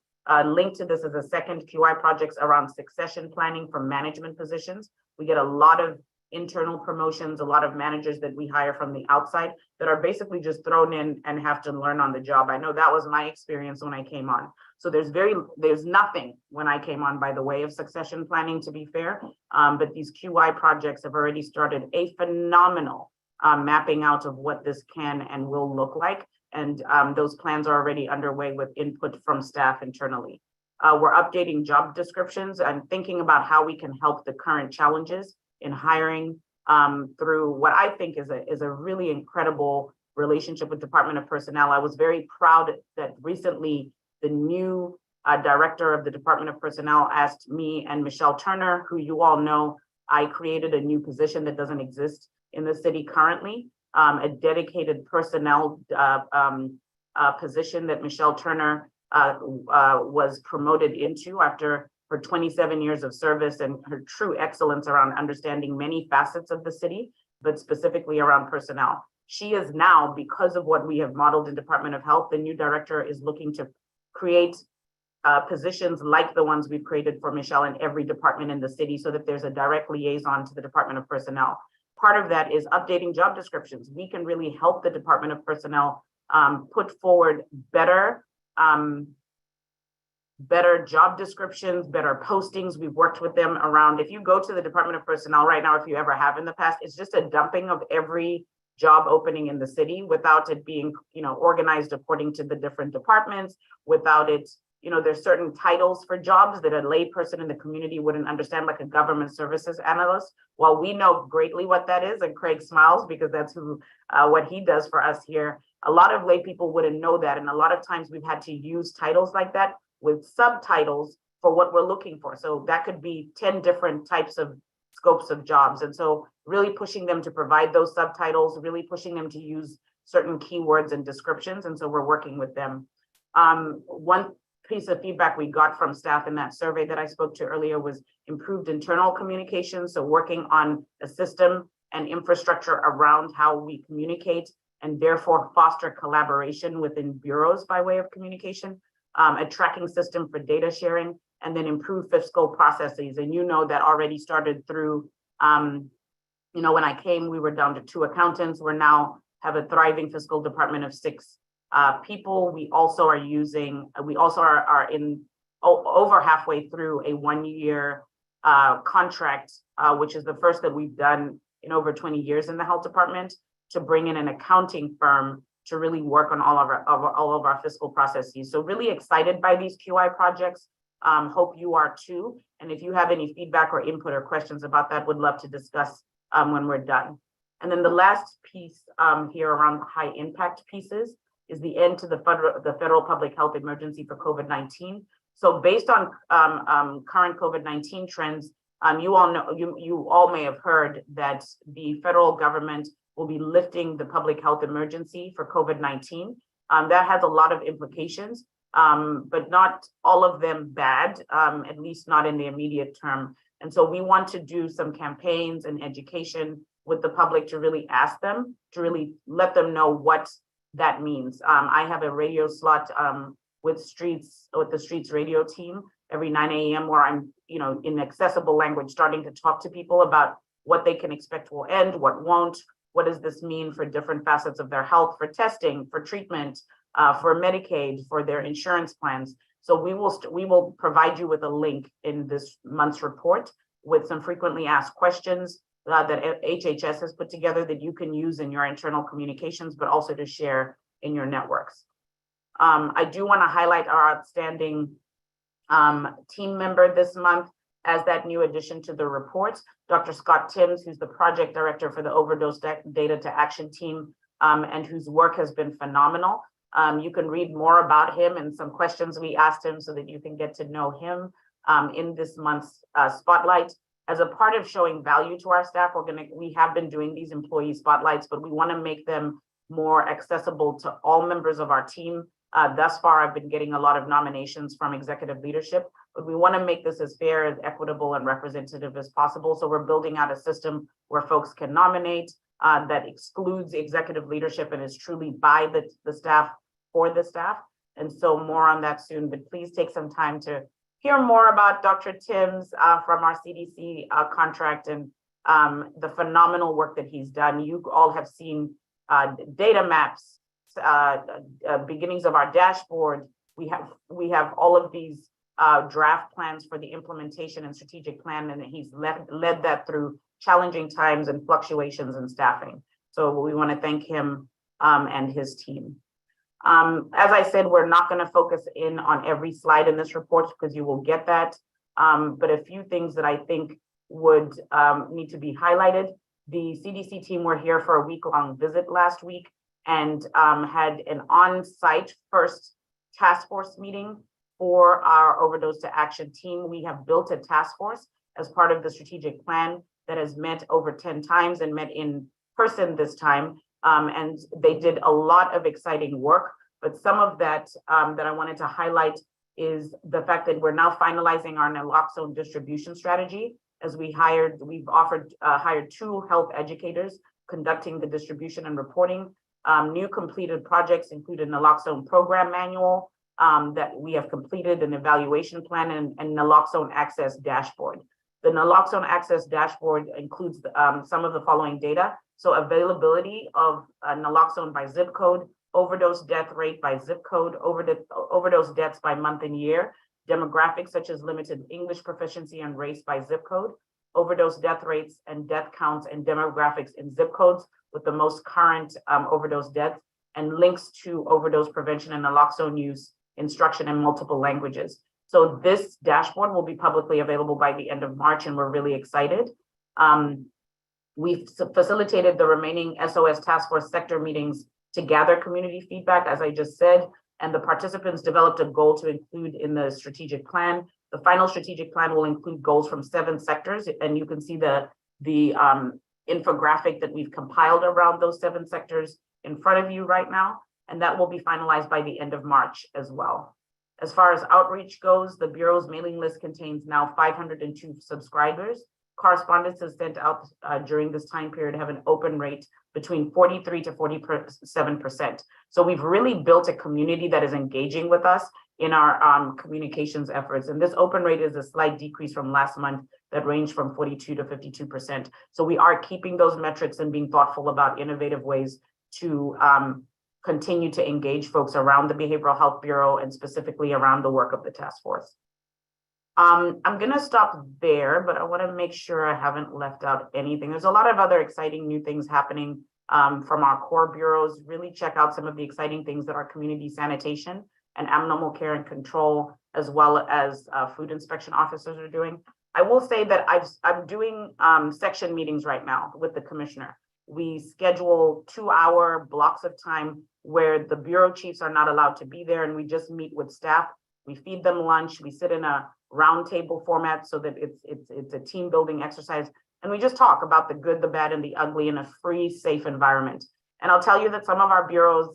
Linked to this is a second QI projects around succession planning for management positions. We get a lot of internal promotions, a lot of managers that we hire from the outside that are basically just thrown in and have to learn on the job. I know that was my experience when I came on. So there's nothing when I came on by the way of succession planning, to be fair. But these QI projects have already started a phenomenal mapping out of what this can and will look like. And those plans are already underway with input from staff internally. We're updating job descriptions and thinking about how we can help the current challenges in hiring through what I think is a really incredible relationship with Department of Personnel. I was very proud that recently the new director of the Department of Personnel asked me and Michelle Turner, who you all know, I created a new position that doesn't exist in the city currently, a dedicated personnel position that Michelle Turner was promoted into after her 27 years of service and her true excellence around understanding many facets of the city, but specifically around personnel. She is now, because of what we have modeled in Department of Health, the new director is looking to create positions like the ones we've created for Michelle in every department in the city so that there's a direct liaison to the Department of Personnel. Part of that is updating job descriptions. We can really help the Department of Personnel put forward better job descriptions, better postings. We've worked with them around, if you go to the Department of Personnel right now, if you ever have in the past, it's just a dumping of every job opening in the city without it being, organized according to the different departments, without it, there's certain titles for jobs that a lay person in the community wouldn't understand, like a government services analyst. While we know greatly what that is, and Craig smiles because that's what he does for us here, a lot of lay people wouldn't know that. And a lot of times we've had to use titles like that with subtitles for what we're looking for. So that could be 10 different types of scopes of jobs. And so really pushing them to provide those subtitles, really pushing them to use certain keywords and descriptions. And so we're working with them. One piece of feedback we got from staff in that survey that I spoke to earlier was improved internal communication. So working on a system and infrastructure around how we communicate and therefore foster collaboration within bureaus by way of communication, a tracking system for data sharing, and then improve fiscal processes. And you know that already started through, when I came, we were down to 2 accountants. We're now have a thriving fiscal department of 6 people. We also are in over halfway through a 1-year contract, which is the first that we've done in over 20 years in the health department, to bring in an accounting firm to really work on all of our fiscal processes. So really excited by these QI projects. Hope you are too. And if you have any feedback or input or questions about that, would love to discuss when we're done. And then the last piece here around high impact pieces is the end to the federal public health emergency for COVID-19. So based on current COVID-19 trends, you all may have heard that the federal government will be lifting the public health emergency for COVID-19. That has a lot of implications, but not all of them bad, at least not in the immediate term. And so we want to do some campaigns and education with the public to really ask them, to really let them know what that means. I have a radio slot with the Streets radio team every 9 a.m. where I'm, in accessible language, starting to talk to people about what they can expect will end, what won't, what does this mean for different facets of their health, for testing, for treatment, for Medicaid, for their insurance plans. So we will provide you with a link in this month's report with some frequently asked questions that HHS has put together that you can use in your internal communications, but also to share in your networks. I do want to highlight our outstanding team member this month as that new addition to the report, Dr. Scott Timms, who's the project director for the Overdose Data to Action team, and whose work has been phenomenal. You can read more about him and some questions we asked him so that you can get to know him in this month's spotlight. As a part of showing value to our staff, we have been doing these employee spotlights, but we want to make them more accessible to all members of our team. Thus far, I've been getting a lot of nominations from executive leadership, but we want to make this as fair, as equitable, and representative as possible. So we're building out a system where folks can nominate that excludes executive leadership and is truly by the staff for the staff. And so more on that soon, but please take some time to hear more about Dr. Timms from our CDC contract and the phenomenal work that he's done. You all have seen data maps, beginnings of our dashboard. We have all of these draft plans for the implementation and strategic plan, and he's led that through challenging times and fluctuations in staffing. So we want to thank him and his team. As I said, we're not going to focus in on every slide in this report because you will get that. But a few things that I think would need to be highlighted. The CDC team were here for a week-long visit last week and had an on-site first task force meeting for our Overdose to Action team. We have built a task force as part of the strategic plan that has met over 10 times and met in person this time. And they did a lot of exciting work, but some of that that I wanted to highlight is the fact that we're now finalizing our naloxone distribution strategy, as we've hired 2 health educators conducting the distribution and reporting. New completed projects include a naloxone program manual that we have completed, an evaluation plan, and naloxone access dashboard. The naloxone access dashboard includes some of the following data. So availability of naloxone by zip code, overdose death rate by zip code, overdose deaths by month and year, demographics such as limited English proficiency and race by zip code, overdose death rates and death counts and demographics in zip codes with the most current overdose deaths, and links to overdose prevention and naloxone use instruction in multiple languages. So this dashboard will be publicly available by the end of March, and we're really excited. We've facilitated the remaining SOS Task Force sector meetings to gather community feedback, as I just said, and the participants developed a goal to include in the strategic plan. The final strategic plan will include goals from 7 sectors, and you can see the infographic that we've compiled around those 7 sectors in front of you right now, and that will be finalized by the end of March as well. As far as outreach goes, the Bureau's mailing list contains now 502 subscribers, correspondence is sent out during this time period have an open rate between 43 to 47%. So we've really built a community that is engaging with us in our communications efforts. And this open rate is a slight decrease from last month that ranged from 42 to 52%. So we are keeping those metrics and being thoughtful about innovative ways to continue to engage folks around the Behavioral Health Bureau and specifically around the work of the task force. I'm going to stop there, but I want to make sure I haven't left out anything. There's a lot of other exciting new things happening from our core bureaus. Really check out some of the exciting things that our community sanitation and animal care and control, as well as food inspection officers are doing. I will say that I'm doing section meetings right now with the commissioner. We schedule 2-hour blocks of time where the bureau chiefs are not allowed to be there, and we just meet with staff. We feed them lunch. We sit in a roundtable format so that it's a team building exercise, and we just talk about the good, the bad, and the ugly in a free, safe environment. And I'll tell you that some of our bureaus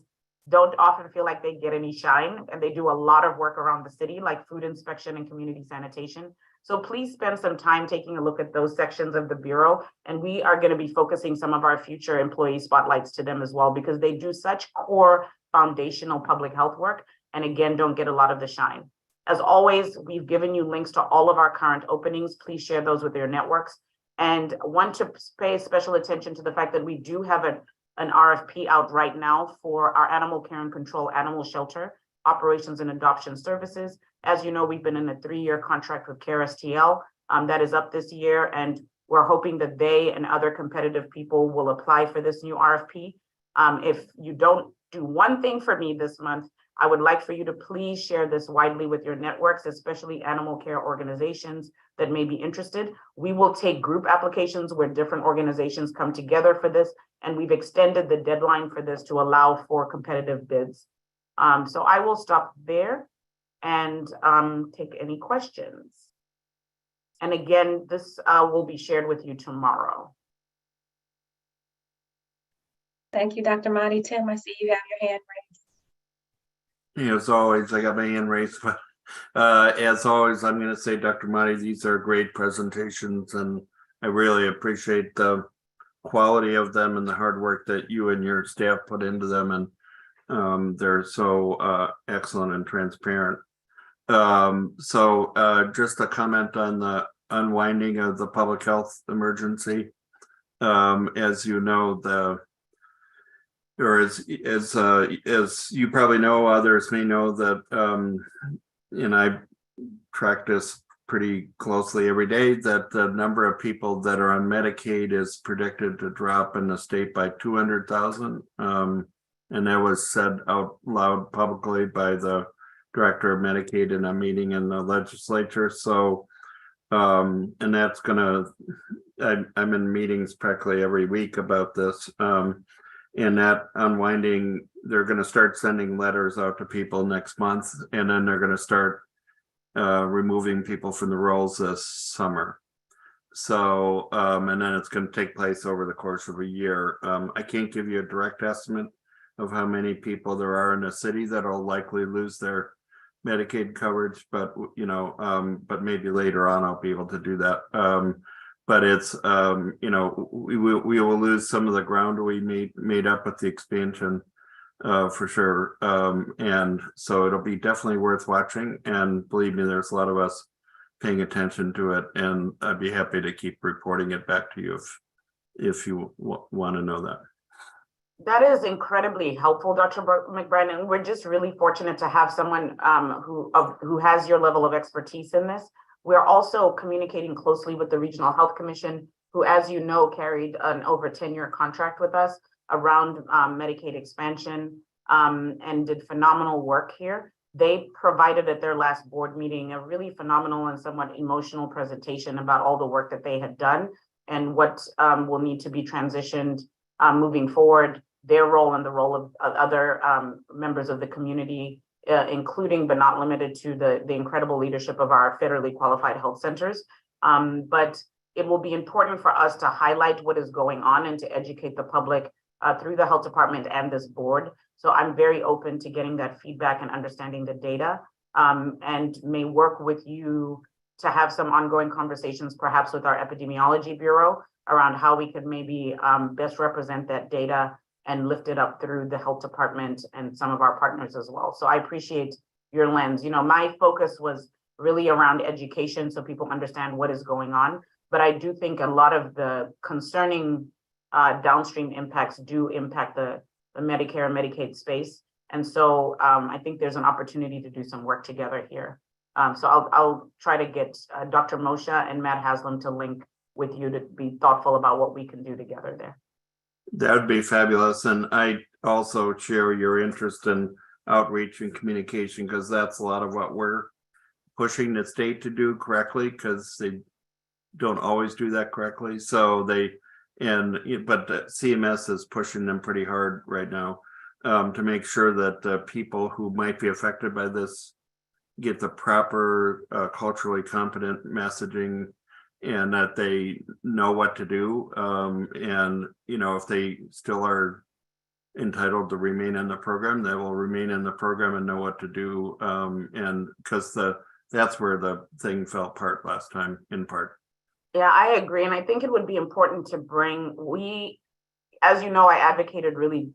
don't often feel like they get any shine, and they do a lot of work around the city, like food inspection and community sanitation. So please spend some time taking a look at those sections of the bureau, and we are going to be focusing some of our future employee spotlights to them as well, because they do such core foundational public health work, and again, don't get a lot of the shine. As always, we've given you links to all of our current openings. Please share those with your networks. And want to pay special attention to the fact that we do have an RFP out right now for our animal care and control animal shelter operations and adoption services. As you know, we've been in a 3-year contract with CareSTL that is up this year, and we're hoping that they and other competitive people will apply for this new RFP. If you don't do one thing for me this month, I would like for you to please share this widely with your networks, especially animal care organizations that may be interested. We will take group applications where different organizations come together for this, and we've extended the deadline for this to allow for competitive bids. So I will stop there and take any questions. And again, this will be shared with you tomorrow. Thank you, Dr. Monty. Tim, I see you have your hand raised. Yeah, as always, I got my hand raised, but as always, I'm going to say, Dr. Monty, these are great presentations, and I really appreciate the quality of them and the hard work that you and your staff put into them, and they're so excellent and transparent. So just a comment on the unwinding of the public health emergency. As you know, or as you probably know, others may know that, and I track this pretty closely every day, that the number of people that are on Medicaid is predicted to drop in the state by 200,000. And that was said out loud publicly by the director of Medicaid in a meeting in the legislature. So, and that's gonna, I'm in meetings practically every week about this. And that unwinding, they're going to start sending letters out to people next month, and then they're going to start removing people from the rolls this summer. So, and then it's going to take place over the course of a year. I can't give you a direct estimate of how many people there are in the city that will likely lose their Medicaid coverage, but you know, but maybe later on I'll be able to do that. But it's, you know, we will lose some of the ground we made up with the expansion for sure. And so it'll be definitely worth watching. And believe me, there's a lot of us paying attention to it. And I'd be happy to keep reporting it back to you if you want to know that. That is incredibly helpful, Dr. McBride. And we're just really fortunate to have someone who has your level of expertise in this. We're also communicating closely with the Regional Health Commission, who, as you know, carried an over 10-year contract with us around Medicaid expansion and did phenomenal work here. They provided at their last board meeting a really phenomenal and somewhat emotional presentation about all the work that they had done and what will need to be transitioned moving forward, their role and the role of other members of the community, including but not limited to the incredible leadership of our federally qualified health centers. But it will be important for us to highlight what is going on and to educate the public through the health department and this board. So I'm very open to getting that feedback and understanding the data, and may work with you to have some ongoing conversations, perhaps with our epidemiology bureau, around how we could maybe best represent that data and lift it up through the health department and some of our partners as well. So I appreciate your lens. You know, my focus was really around education so people understand what is going on. But I do think a lot of the concerning downstream impacts do impact the Medicare and Medicaid space. And so I think there's an opportunity to do some work together here. So I'll try to get Dr. Moshe and Matt Haslam to link with you to be thoughtful about what we can do together there. That would be fabulous. And I also share your interest in outreach and communication, because that's a lot of what we're pushing the state to do correctly, because they don't always do that correctly. So but CMS is pushing them pretty hard right now to make sure that the people who might be affected by this get the proper culturally competent messaging, and that they know what to do. And, you know, if they still are entitled to remain in the program, they will remain in the program and know what to do. And because that's where the thing fell apart last time, in part. Yeah, I agree. And I think it would be important to bring, as you know, I advocated really,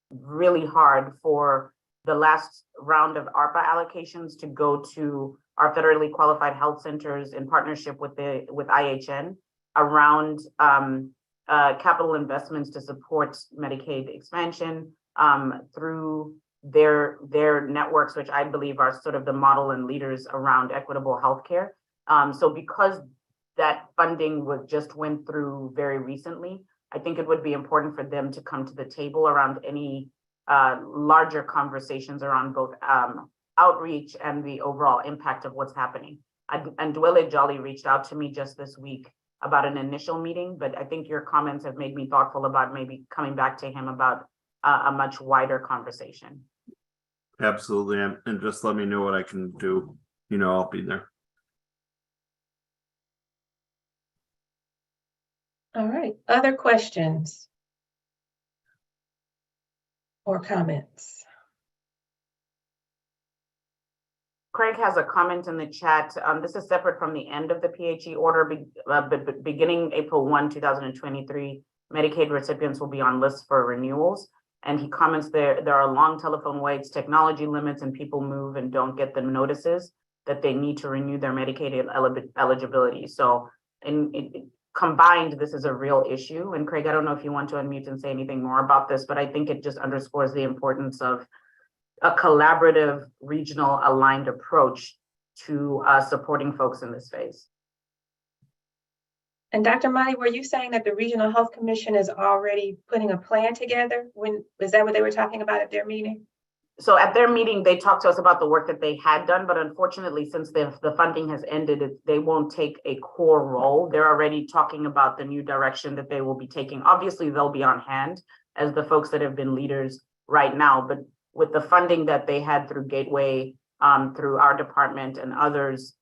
really hard for the last round of ARPA allocations to go to our federally qualified health centers in partnership with IHN around capital investments to support Medicaid expansion through their networks, which I believe are sort of the model and leaders around equitable healthcare. So because that funding just went through very recently, I think it would be important for them to come to the table around any larger conversations around both outreach and the overall impact of what's happening. And Dwele Jolly reached out to me just this week about an initial meeting, but I think your comments have made me thoughtful about maybe coming back to him about a much wider conversation. Absolutely. And just let me know what I can do. You know, I'll be there. All right, other questions or comments? Craig has a comment in the chat. This is separate from the end of the PHE order, but beginning April 1, 2023, Medicaid recipients will be on lists for renewals. And he comments there are long telephone waits, technology limits, and people move and don't get the notices that they need to renew their Medicaid eligibility. So combined, this is a real issue. And Craig, I don't know if you want to unmute and say anything more about this, but I think it just underscores the importance of a collaborative, regional aligned approach to supporting folks in this phase. And Dr. Mali, were you saying that the Regional Health Commission is already putting a plan together? Is that what they were talking about at their meeting? So at their meeting, they talked to us about the work that they had done, but unfortunately, since the funding has ended, they won't take a core role. They're already talking about the new direction that they will be taking. Obviously, they'll be on hand as the folks that have been leaders right now, but with the funding that they had through Gateway, through our department and others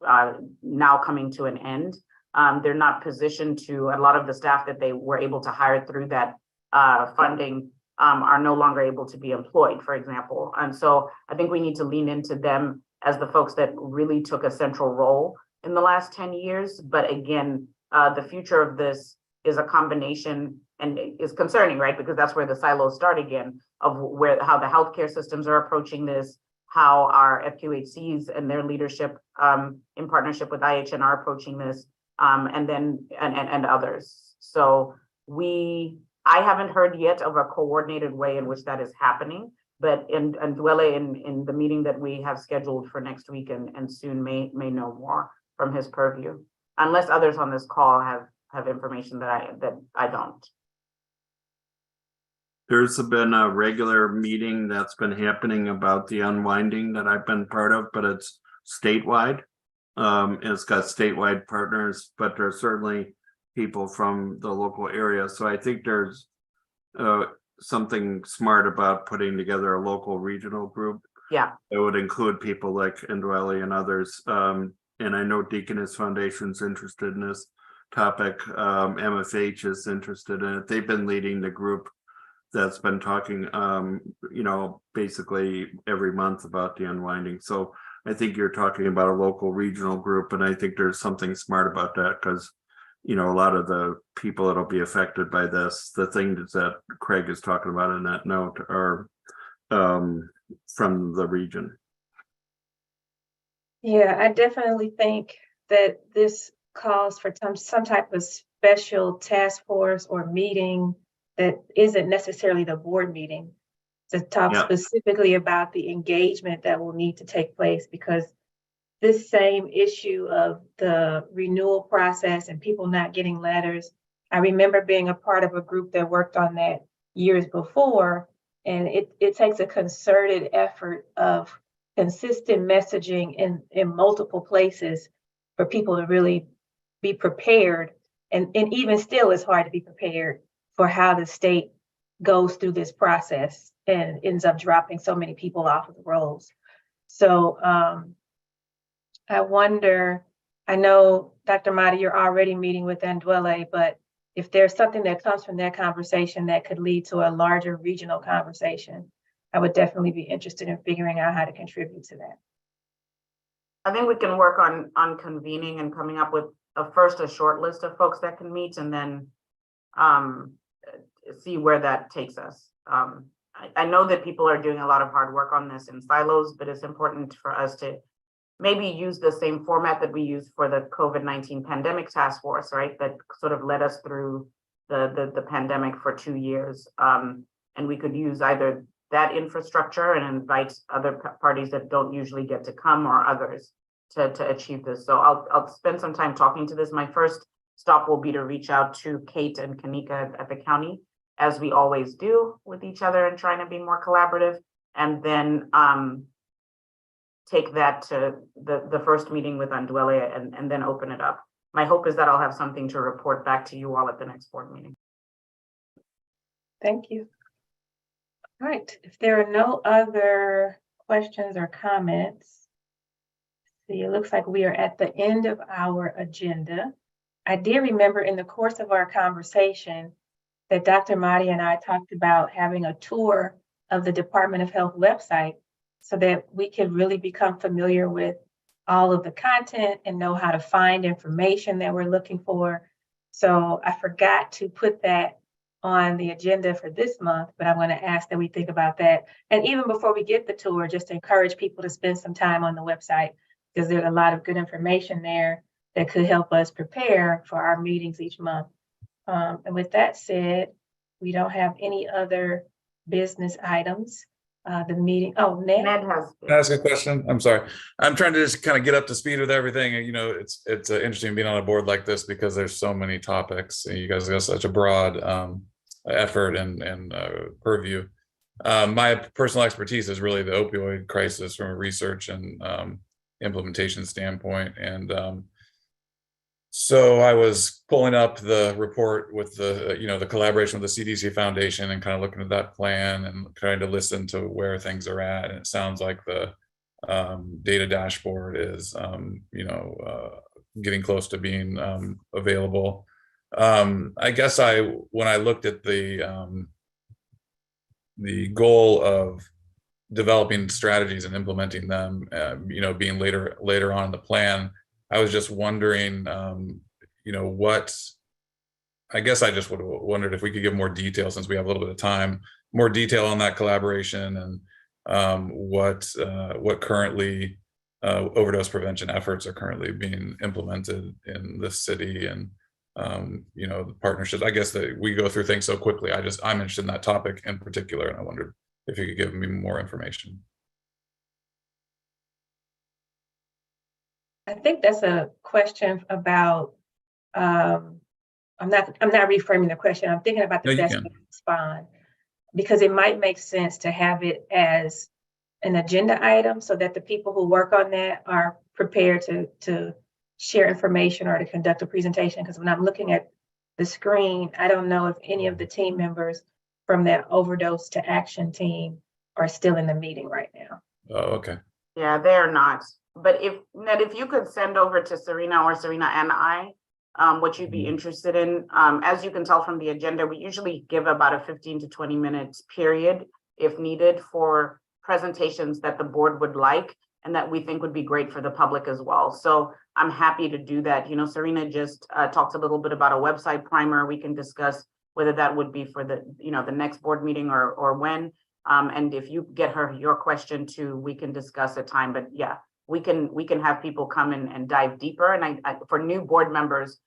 now coming to an end, they're not positioned to, a lot of the staff that they were able to hire through that funding are no longer able to be employed, for example. And so I think we need to lean into them as the folks that really took a central role in the last 10 years. But again, the future of this is a combination, and is concerning, right? Because that's where the silos start again, of how the healthcare systems are approaching this, how our FQHCs and their leadership in partnership with IHN are approaching this, and others. So I haven't heard yet of a coordinated way in which that is happening, but Dwele in the meeting that we have scheduled for next week and soon may know more from his purview, unless others on this call have information that I don't. There's been a regular meeting that's been happening about the unwinding that I've been part of, but it's statewide. It's got statewide partners, but there's certainly people from the local area. So I think there's something smart about putting together a local regional group. Yeah. It would include people like Ndwele and others. And I know Deaconess Foundation's interested in this topic. MFH is interested in it. They've been leading the group that's been talking, basically every month about the unwinding. So I think you're talking about a local regional group, and I think there's something smart about that because, you know, a lot of the people that'll be affected by this, the things that Craig is talking about in that note are from the region. Yeah, I definitely think that this calls for some type of special task force or meeting that isn't necessarily the board meeting to talk Yeah. specifically about the engagement that will need to take place, because this same issue of the renewal process and people not getting letters, I remember being a part of a group that worked on that years before, and it takes a concerted effort of consistent messaging in multiple places for people to really be prepared. And even still, it's hard to be prepared for how the state goes through this process and ends up dropping so many people off of the rolls. So I wonder, I know, Dr. Mata, you're already meeting with Andwele, but if there's something that comes from that conversation that could lead to a larger regional conversation, I would definitely be interested in figuring out how to contribute to that. I think we can work on convening and coming up with a short list of folks that can meet, and then see where that takes us. I know that people are doing a lot of hard work on this in silos, but it's important for us to maybe use the same format that we used for the COVID-19 pandemic task force, right? That sort of led us through the pandemic for 2 years. And we could use either that infrastructure and invite other parties that don't usually get to come, or others to achieve this. So I'll spend some time talking to this. My first stop will be to reach out to Kate and Kanika at the county, as we always do with each other, and trying to be more collaborative. And then take that to the first meeting with Andwele and then open it up. My hope is that I'll have something to report back to you all at the next board meeting. Thank you. All right, if there are no other questions or comments, see, it looks like we are at the end of our agenda. I did remember in the course of our conversation that Dr. Mata and I talked about having a tour of the Department of Health website so that we could really become familiar with all of the content and know how to find information that we're looking for. So I forgot to put that on the agenda for this month, but I'm going to ask that we think about that. And even before we get the tour, just to encourage people to spend some time on the website, because there's a lot of good information there that could help us prepare for our meetings each month. And with that said, we don't have any other business items. The meeting, Ned? Ned has. Can I ask a question? I'm sorry. I'm trying to just kind of get up to speed with everything. You know, it's interesting being on a board like this because there's so many topics. And you guys have such a broad effort and purview. My personal expertise is really the opioid crisis from a research and implementation standpoint. And so I was pulling up the report with the, the collaboration with the CDC Foundation and kind of looking at that plan and trying to listen to where things are at. And it sounds like the data dashboard is, getting close to being available. I guess when I looked at the goal of developing strategies and implementing them, being later on in the plan, I was just wondering, what, I guess I just would have wondered if we could give more detail, since we have a little bit of time, more detail on that collaboration and what currently overdose prevention efforts are currently being implemented in this city, and the partnerships. I guess that we go through things so quickly. I'm interested in that topic in particular, and I wondered if you could give me more information. I think that's a question about, I'm not reframing the question. I'm thinking about the best way to respond, because it might make sense to have it as an agenda item so that the people who work on that are prepared to share information or to conduct a presentation. Because when I'm looking at the screen, I don't know if any of the team members from that overdose to action team are still in the meeting right now. Oh, okay. Yeah, they're not. But Ned, if you could send over to Serena or Serena and I, what you'd be interested in. As you can tell from the agenda, we usually give about a 15 to 20 minutes period if needed for presentations that the board would like. and that we think would be great for the public as well. So I'm happy to do that. You know, Serena just talked a little bit about a website primer. We can discuss whether that would be for the, you know, the next board meeting or when. And if you get her your question too, we can discuss a time. But yeah, we can have people come in and dive deeper. And I for new board members,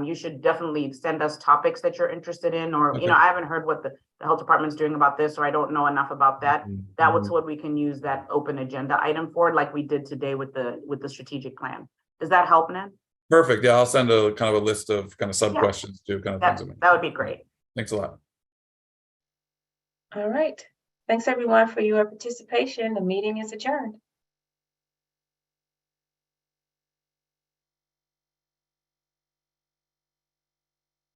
you should definitely send us topics that you're interested in, or, you know, I haven't heard what the health department's doing about this, or I don't know enough about that. That was what we can use that open agenda item for, like we did today with the strategic plan. Does that help, Nan? Perfect. Yeah, I'll send a kind of a list of kind of sub questions too, kind of things. That would be great. Thanks a lot. All right. Thanks everyone for your participation. The meeting is adjourned.